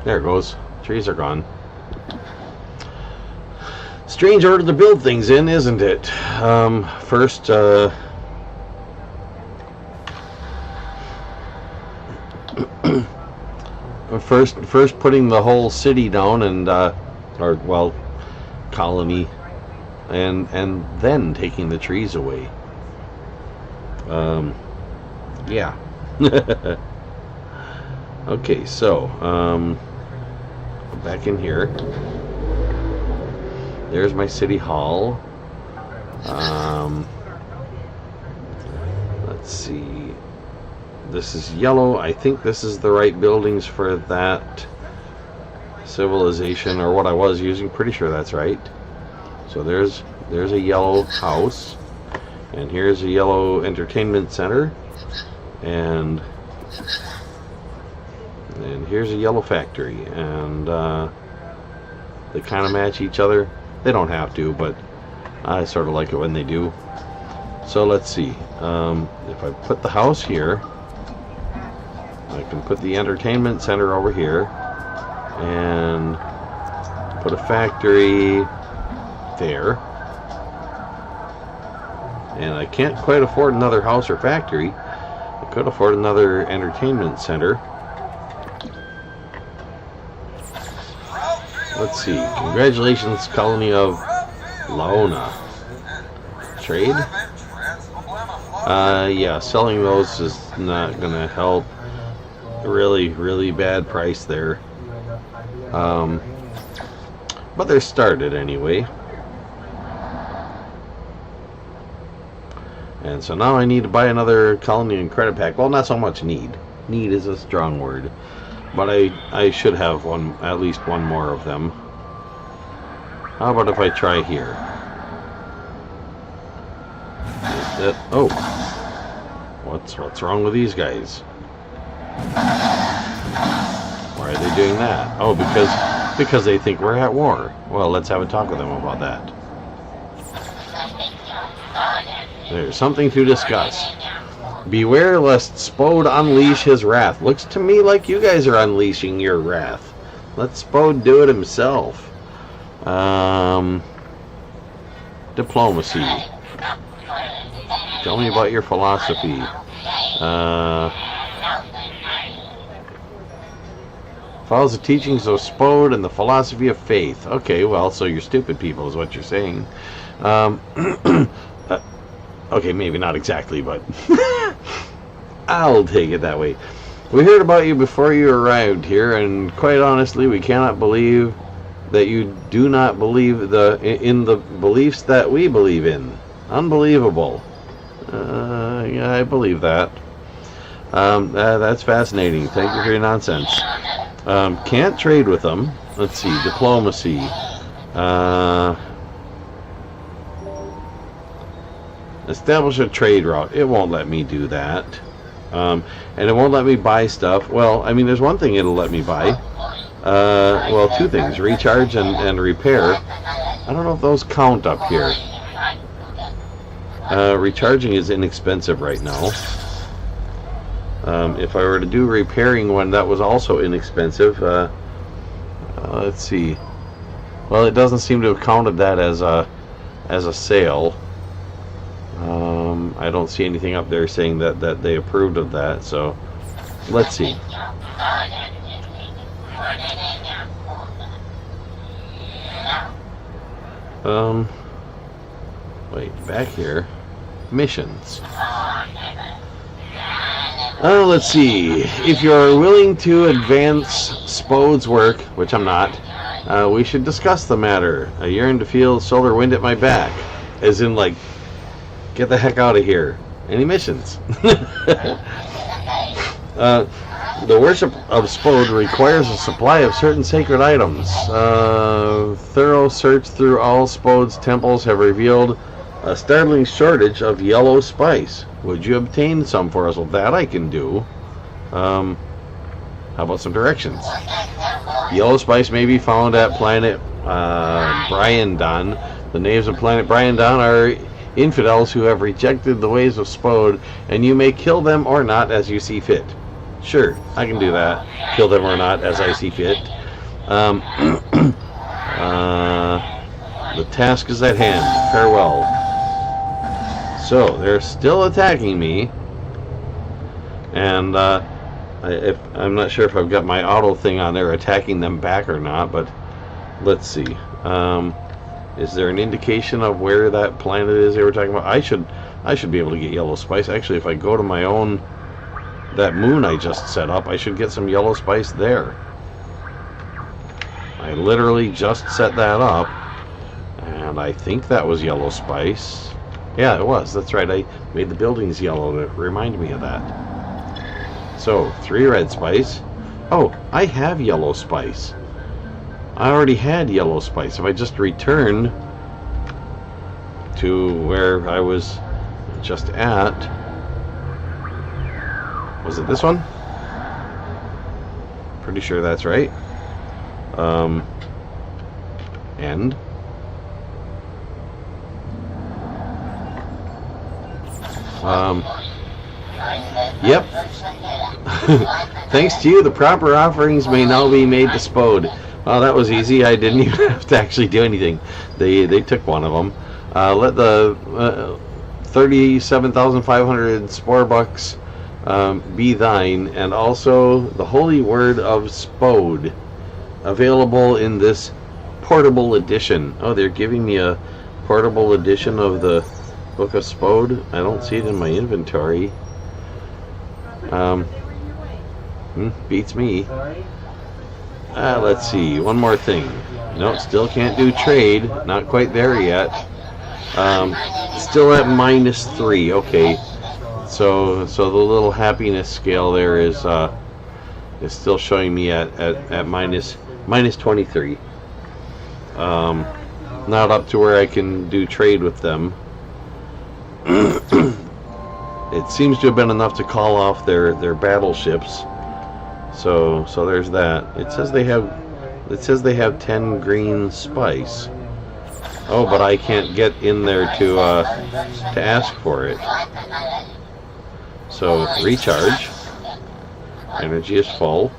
There it goes. Trees are gone. Strange order to build things in, isn't it? First, first putting the whole city down and, or well, colony, and then taking the trees away. Yeah. Okay, so back in here. There's my city hall. Let's see. This is yellow. I think this is the right buildings for that civilization, or what I was using. Pretty sure that's right. So there's a yellow house, and here's a yellow entertainment center, and here's a yellow factory, and they kind of match each other. They don't have to, but I sort of like it when they do. So let's see. If I put the house here, I can put the entertainment center over here, and put a factory there. And I can't quite afford another house or factory. I could afford another entertainment center. Let's see. Congratulations, colony of Laona. Trade? Yeah, selling those is not gonna help. Really, really bad price there. But they're started anyway. And so now I need to buy another colony and credit pack. Well, not so much need. Need is a strong word. But I should have one, at least one more of them. How about if I try here? Oh, what's wrong with these guys? Why are they doing that? Oh, because they think we're at war. Well, let's have a talk with them about that. There's something to discuss. Beware lest Spode unleash his wrath. Looks to me like you guys are unleashing your wrath. Let Spode do it himself. Diplomacy. Tell me about your philosophy. Follows the teachings of Spode and the philosophy of faith. Okay, well, so you're stupid people is what you're saying. Okay, maybe not exactly, but I'll take it that way. We heard about you before you arrived here, and quite honestly, we cannot believe that you do not believe in the beliefs that we believe in. Unbelievable. Yeah, I believe that. That's fascinating. Thank you for your nonsense. Can't trade with them. Let's see, diplomacy. Establish a trade route. It won't let me do that. And it won't let me buy stuff. Well, I mean, there's one thing it'll let me buy. Well, two things. Recharge and repair. I don't know if those count up here. Recharging is inexpensive right now. If I were to do repairing one, that was also inexpensive. Let's see. Well, it doesn't seem to have counted that as a sale. I don't see anything up there saying that they approved of that, so let's see. Wait, back here. Missions. Let's see. If you're willing to advance Spode's work, which I'm not, we should discuss the matter. I yearn to feel solar wind at my back. As in, like, get the heck out of here. Any missions? The worship of Spode requires a supply of certain sacred items. Thorough search through all Spode's temples have revealed a startling shortage of yellow spice. Would you obtain some for us? Well, that I can do. How about some directions? Yellow spice may be found at planet Bryandon. The names of planet Bryandon are infidels who have rejected the ways of Spode, and you may kill them or not as you see fit. Sure, I can do that. Kill them or not as I see fit. The task is at hand. Farewell. So, they're still attacking me. And I'm not sure if I've got my auto thing on there attacking them back or not, but let's see. Is there an indication of where that planet is they were talking about? I should be able to get yellow spice. Actually, if I go to my own, that moon I just set up, I should get some yellow spice there. I literally just set that up, and I think that was yellow spice. Yeah, it was. That's right. I made the buildings yellow to remind me of that. So, 3 red spice. Oh, I have yellow spice. I already had yellow spice. If I just returned to where I was just at, was it this one? Pretty sure that's right. End. Yep. Thanks to you, the proper offerings may now be made to Spode. Well, that was easy. I didn't even have to actually do anything. They took one of them. Let the 37,500 Spore bucks be thine, and also the holy word of Spode, available in this portable edition. Oh, they're giving me a portable edition of the Book of Spode. I don't see it in my inventory. Beats me. Let's see. One more thing. Nope, still can't do trade. Not quite there yet. Still at -3. Okay. So the little happiness scale there is still showing me at minus 23. Not up to where I can do trade with them. It seems to have been enough to call off their battleships. So there's that. It says they have 10 green spice. Oh, but I can't get in there to ask for it. So recharge. Energy is full.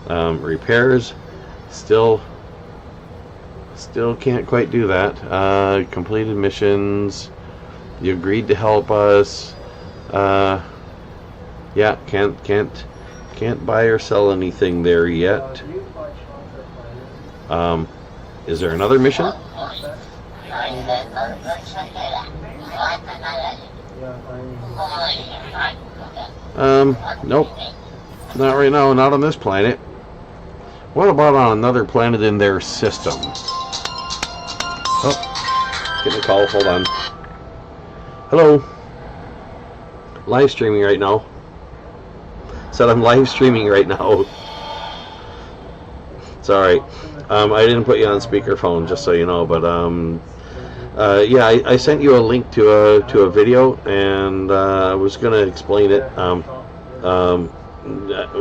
Repairs still can't quite do that. Completed missions. You agreed to help us. Yeah, can't buy or sell anything there yet. Is there another mission? Nope. Not right now, not on this planet. What about on another planet in their system? Oh, getting a call, hold on. Hello. Live streaming right now. Said I'm live streaming right now. It's alright. I didn't put you on speakerphone, just so you know, but yeah, I sent you a link to a video, and I was gonna explain it.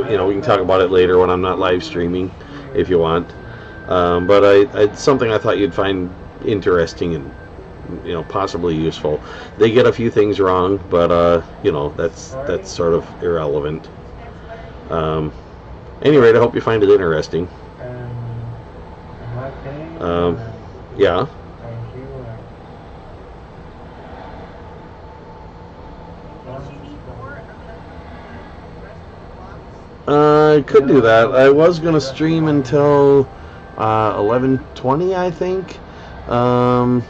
You know, we can talk about it later when I'm not live streaming, if you want. But it's something I thought you'd find interesting and, you know, possibly useful. They get a few things wrong, but you know, that's sort of irrelevant. Anyway, I hope you find it interesting. Yeah. I could do that. I was gonna stream until 11:20, I think. How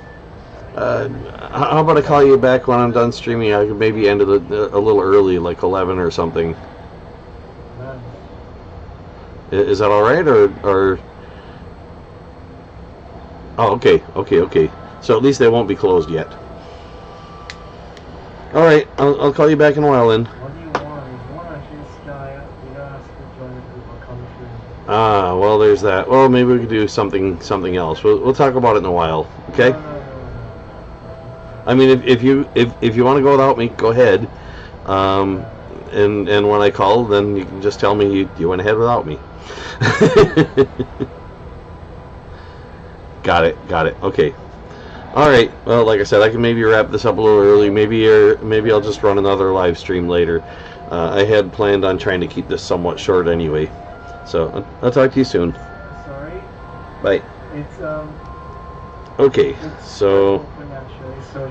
about I call you back when I'm done streaming? I could maybe end it a little early, like 11 or something. Is that all right, or? Oh, okay. So at least they won't be closed yet. All right, I'll call you back in a while then. What do you want? If you want to just you ask to join the group or come through. Ah, well, there's that. Well, maybe we could do something else. We'll talk about it in a while. Okay. I mean, if you want to go without me, go ahead. And when I call, then you can just tell me you went ahead without me. Got it. Okay. All right. Well, like I said, I can maybe wrap this up a little early. Maybe I'll just run another live stream later. I had planned on trying to keep this somewhat short anyway. So I'll talk to you soon. Sorry. Bye. It's Okay. So open, actually. So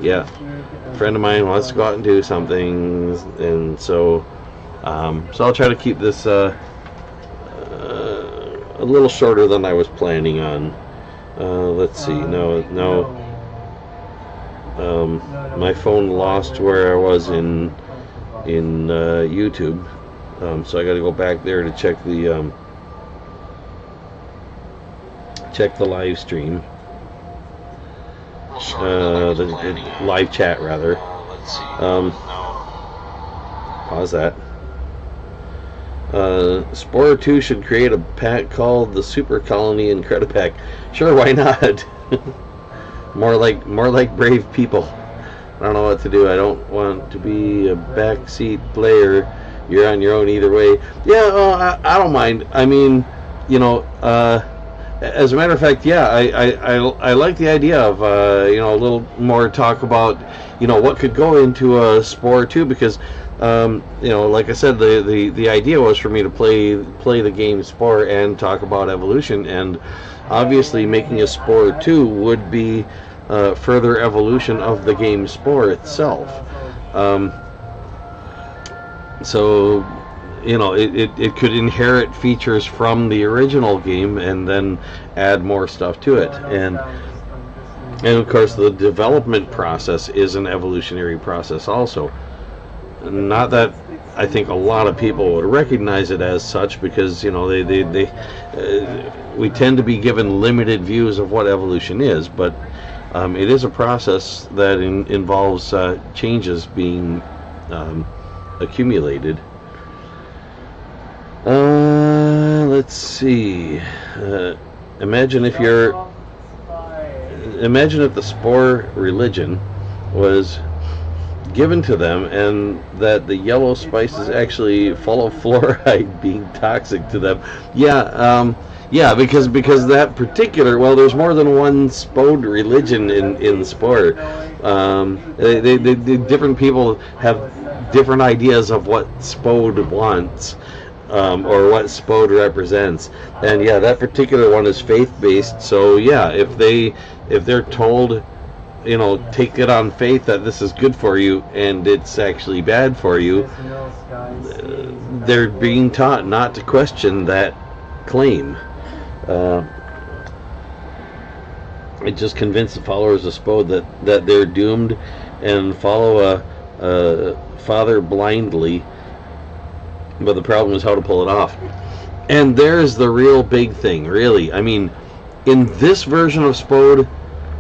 yeah, a friend of mine wants to go out and do something, and so I'll try to keep this a little shorter than I was planning on. Let's see. No. My phone lost where I was in YouTube, so I got to go back there to check the live stream, the live chat rather. Pause that. Spore 2 should create a pack called the Super Colony and Credit Pack. Sure, why not? more like brave people. I don't know what to do. I don't want to be a backseat player. You're on your own either way. Yeah, I don't mind. I mean, you know, as a matter of fact, yeah, I like the idea of you know, a little more talk about, you know, what could go into a Spore 2, because you know, like I said, the idea was for me to play the game Spore and talk about evolution, and obviously making a Spore 2 would be further evolution of the game Spore itself. So, you know, it could inherit features from the original game and then add more stuff to it, and of course the development process is an evolutionary process also. Not that I think a lot of people would recognize it as such, because, you know, we tend to be given limited views of what evolution is, but it is a process that involves changes being accumulated. Let's see. Imagine if the Spore religion was given to them, and that the yellow spice is actually full of fluoride, being toxic to them. Yeah, because that particular, well, there's more than one Spode religion in Spore. They different people have different ideas of what Spode wants, or what Spode represents, and yeah, that particular one is faith-based. So yeah, if they're told, you know, take it on faith that this is good for you, and it's actually bad for you, they're being taught not to question that claim. It just convinced the followers of Spode that they're doomed and follow a father blindly, but the problem is how to pull it off. And there's the real big thing, really. I mean, in this version of Spode,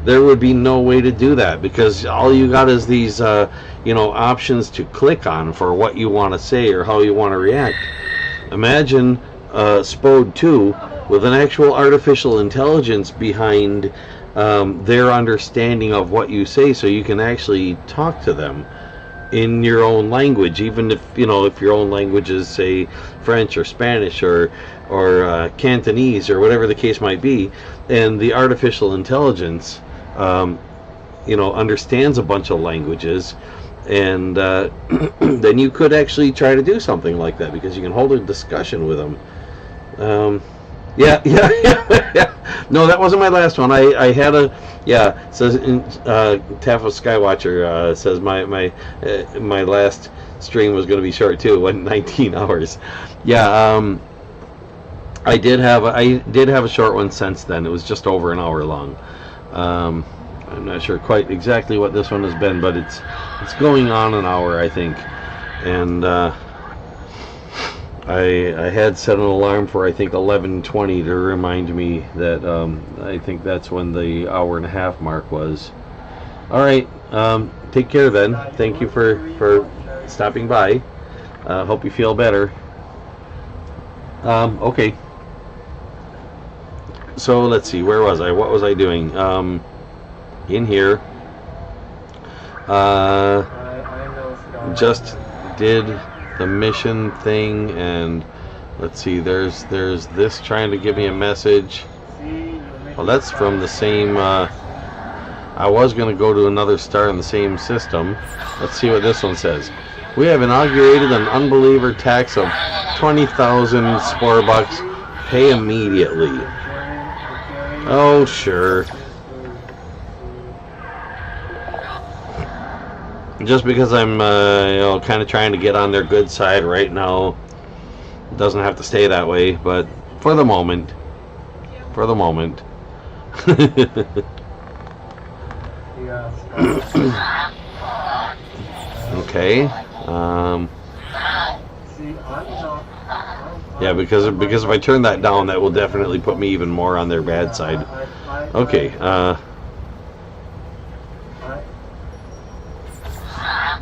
there would be no way to do that, because all you got is these you know, options to click on for what you want to say or how you want to react. Imagine Spode 2 with an actual artificial intelligence behind their understanding of what you say, so you can actually talk to them in your own language, even if, you know, if your own language is, say, French or Spanish or Cantonese or whatever the case might be, and the artificial intelligence you know, understands a bunch of languages, and then you could actually try to do something like that, because you can hold a discussion with them. Yeah. No, that wasn't my last one. I had a, yeah, it says Taff of Skywatcher says my last stream was going to be short too. It went 19 hours. Yeah, I did have a short one since then. It was just over an hour long. I'm not sure quite exactly what this one has been, but it's going on an hour, I think. And I had set an alarm for, I think, 11:20 to remind me that I think that's when the hour and a half mark was. All right, take care then. Thank you for stopping by. Hope you feel better. Okay. So let's see, where was I? What was I doing? In here. Just did the mission thing, and let's see, there's this trying to give me a message. Well, that's from the same I was going to go to another star in the same system. Let's see what this one says. We have inaugurated an unbeliever tax of 20,000 Spore bucks. Pay immediately. Oh, sure. Just because I'm, kind of trying to get on their good side right now. It doesn't have to stay that way, but for the moment. For the moment. Okay. Yeah, because if I turn that down, that will definitely put me even more on their bad side. Okay.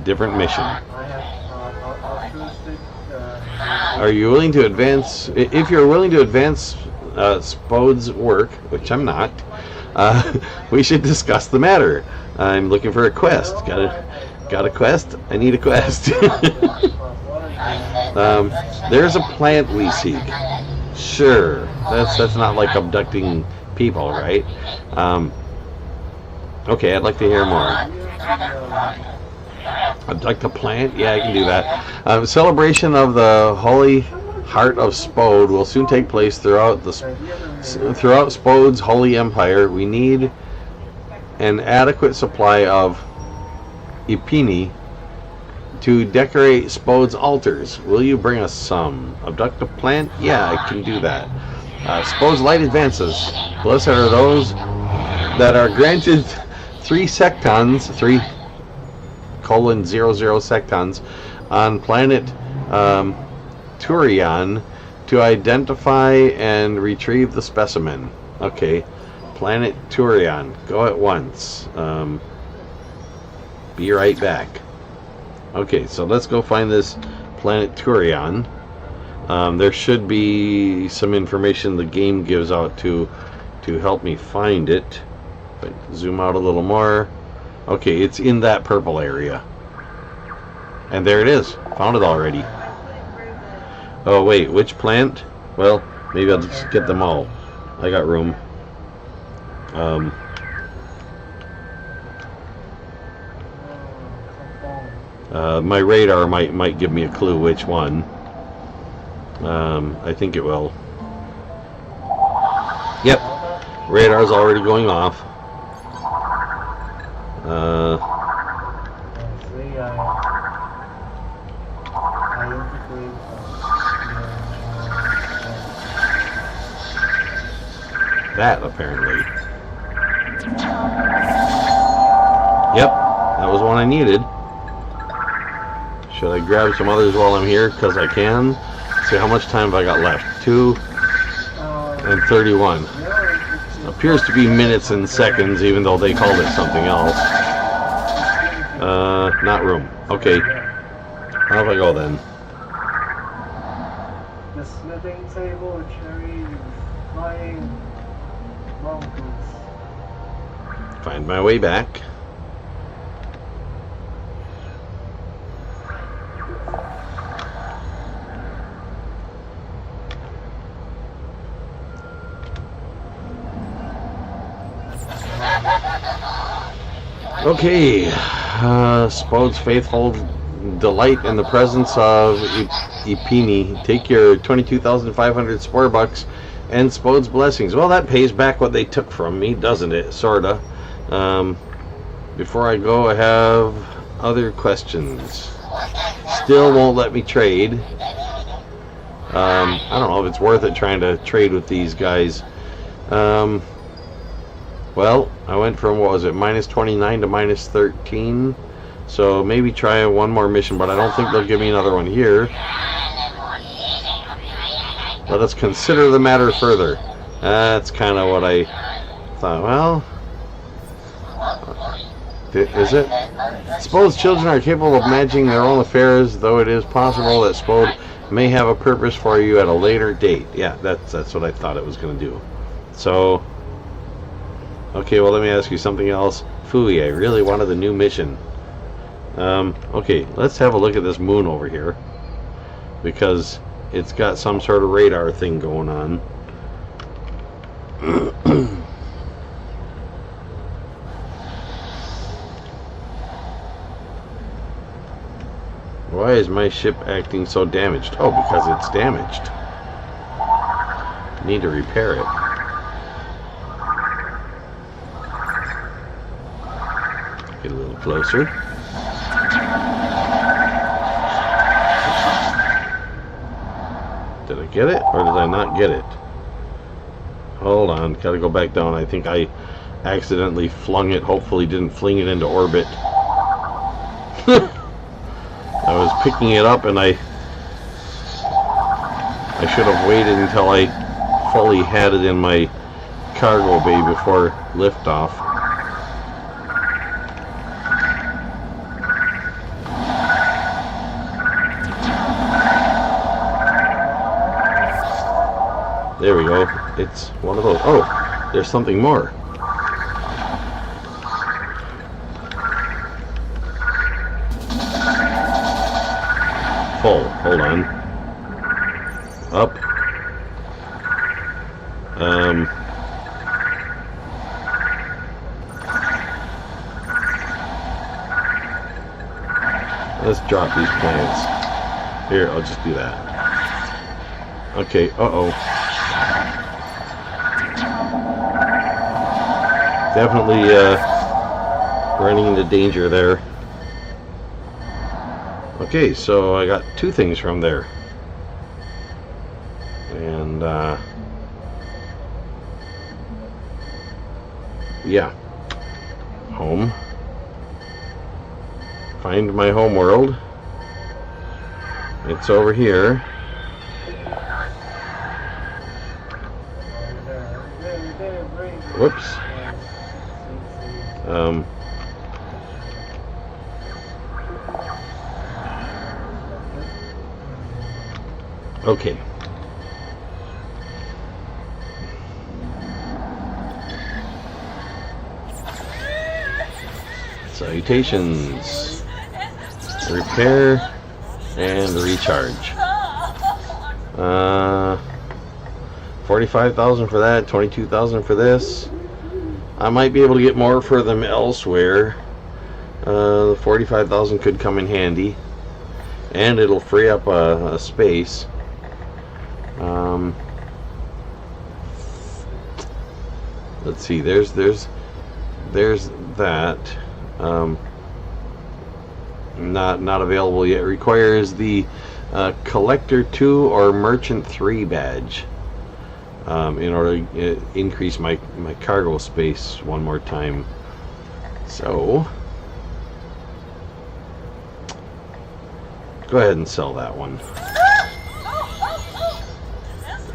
Different mission. Are you willing to advance? If you're willing to advance Spode's work, which I'm not, we should discuss the matter. I'm looking for a quest. Got a quest? I need a quest. There's a plant we seek. Sure, that's not like abducting people, right? Okay, I'd like to hear more. Abduct a plant? Yeah, I can do that. Celebration of the Holy Heart of Spode will soon take place throughout Spode's Holy Empire. We need an adequate supply of Ipini to decorate Spode's altars. Will you bring us some? Abduct a plant? Yeah, I can do that. Spode's light advances. Blessed are those that are granted 3 sectons, 3:00 sectons on planet Turion to identify and retrieve the specimen. Okay, planet Turion. Go at once. Be right back. Okay, so let's go find this planet Turion. There should be some information the game gives out to help me find it. But zoom out a little more. Okay, it's in that purple area. And there it is. Found it already. Oh wait, which plant? Well, maybe I'll just get them all. I got room. My radar might give me a clue which one. I think it will. Yep, radar's already going off. That apparently. Yep, that was one I needed. Should I grab some others while I'm here? Because I can. See how much time have I got left? 2 and 31. Appears to be minutes and seconds, even though they called it something else. Not room. Okay. Off I go then. The smithing table, cherry, flying monkeys. Find my way back. Okay, Spode's faithful delight in the presence of Ipini. Take your 22,500 Spore bucks and Spode's blessings. Well, that pays back what they took from me, doesn't it? Sorta. Before I go, I have other questions. Still won't let me trade. I don't know if it's worth it trying to trade with these guys. Well, I went from, what was it, minus 29 to minus 13. So maybe try one more mission, but I don't think they'll give me another one here. Let us consider the matter further. That's kind of what I thought. Well, is it? Spode's children are capable of managing their own affairs, though it is possible that Spode may have a purpose for you at a later date. Yeah, that's what I thought it was going to do. So, okay, well, let me ask you something else. Phooey, I really wanted the new mission. Okay, let's have a look at this moon over here, because it's got some sort of radar thing going on. is my ship acting so damaged? Oh, because it's damaged. Need to repair it. Get a little closer. Did I get it, or did I not get it? Hold on, gotta go back down. I think I accidentally flung it. Hopefully didn't fling it into orbit. I was picking it up and I should have waited until I fully had it in my cargo bay before liftoff. There we go. It's one of those. Oh, there's something more. Full. Hold on. Up. Let's drop these plants. Here, I'll just do that. Okay, uh-oh. Definitely running into danger there. Okay, so I got two things from there. And yeah. Home. Find my home world. It's over here. Whoops. Okay. Salutations. Repair and recharge. 45,000 for that, 22,000 for this. I might be able to get more for them elsewhere. 45,000 could come in handy, and it'll free up a space. Let's see. There's that. Not available yet. Requires the Collector 2 or Merchant 3 badge in order to increase my cargo space one more time. So go ahead and sell that one.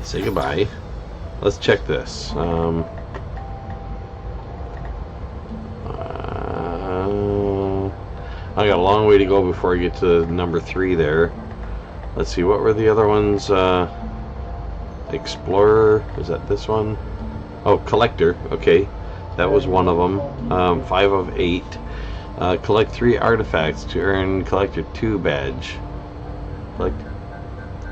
Say goodbye. Let's check this. I got a long way to go before I get to number 3 there. Let's see, what were the other ones? Explorer, is that this one? Oh, Collector, okay. That was one of them. 5 of 8. Collect 3 artifacts to earn Collector 2 badge. Collect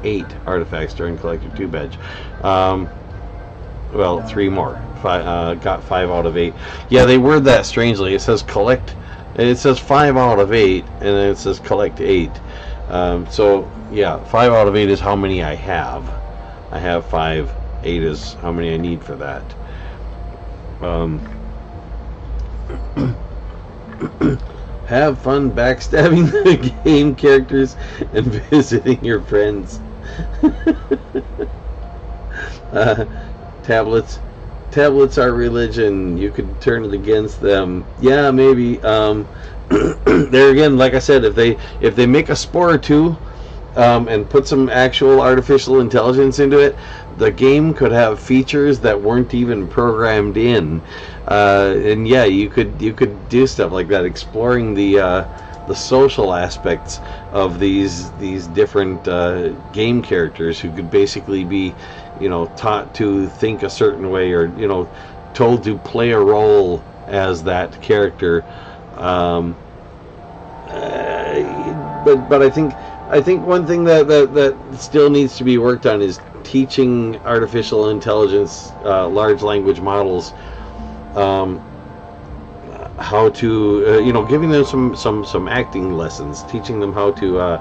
8 artifacts to earn Collector 2 badge. Well, 3 more. Got 5 out of 8. Yeah, they word that strangely. It says collect. It says 5 out of 8, and then it says collect 8. So yeah, 5 out of 8 is how many I have. I have 5. 8 is how many I need for that. Have fun backstabbing the game characters and visiting your friends. Tablets are religion. You could turn it against them. Yeah, maybe. There again, like I said, if they make a Spore or 2 and put some actual artificial intelligence into it, the game could have features that weren't even programmed in. And yeah, you could do stuff like that, exploring the social aspects of these different game characters who could basically be, taught to think a certain way, or told to play a role as that character. But I think one thing that still needs to be worked on is teaching artificial intelligence, large language models, how to, giving them some acting lessons, teaching them how to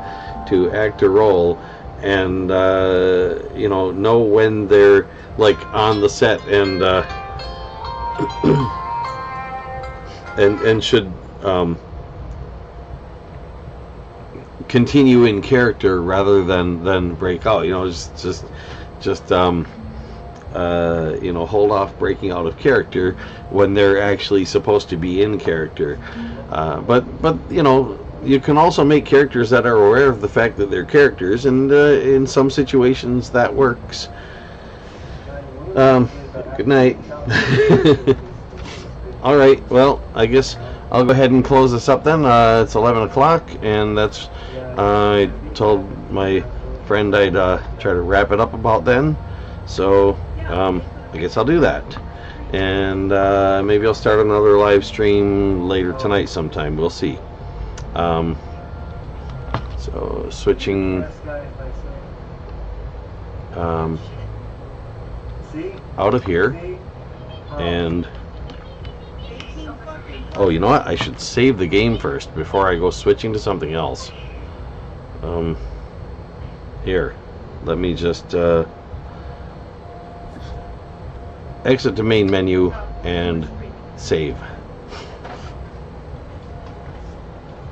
to act a role, and you know when they're like on the set and and should continue in character rather than break out. You know, just you know, hold off breaking out of character when they're actually supposed to be in character. But you know, you can also make characters that are aware of the fact that they're characters, and in some situations that works. Good night. All right. Well, I guess I'll go ahead and close this up then. It's 11 o'clock, and that's. I told my friend I'd try to wrap it up about then. So I guess I'll do that, and maybe I'll start another live stream later tonight sometime. We'll see. So switching out of here, and oh, you know what? I should save the game first before I go switching to something else. Here, let me just exit the main menu and save.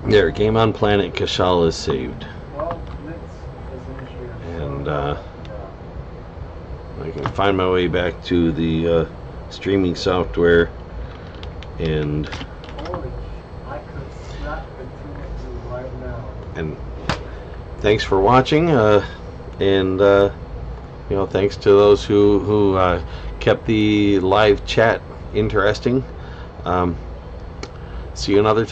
There, game on planet Kashal is saved. And I can find my way back to the streaming software, and thanks for watching, and you know, thanks to those who kept the live chat interesting. See you another time.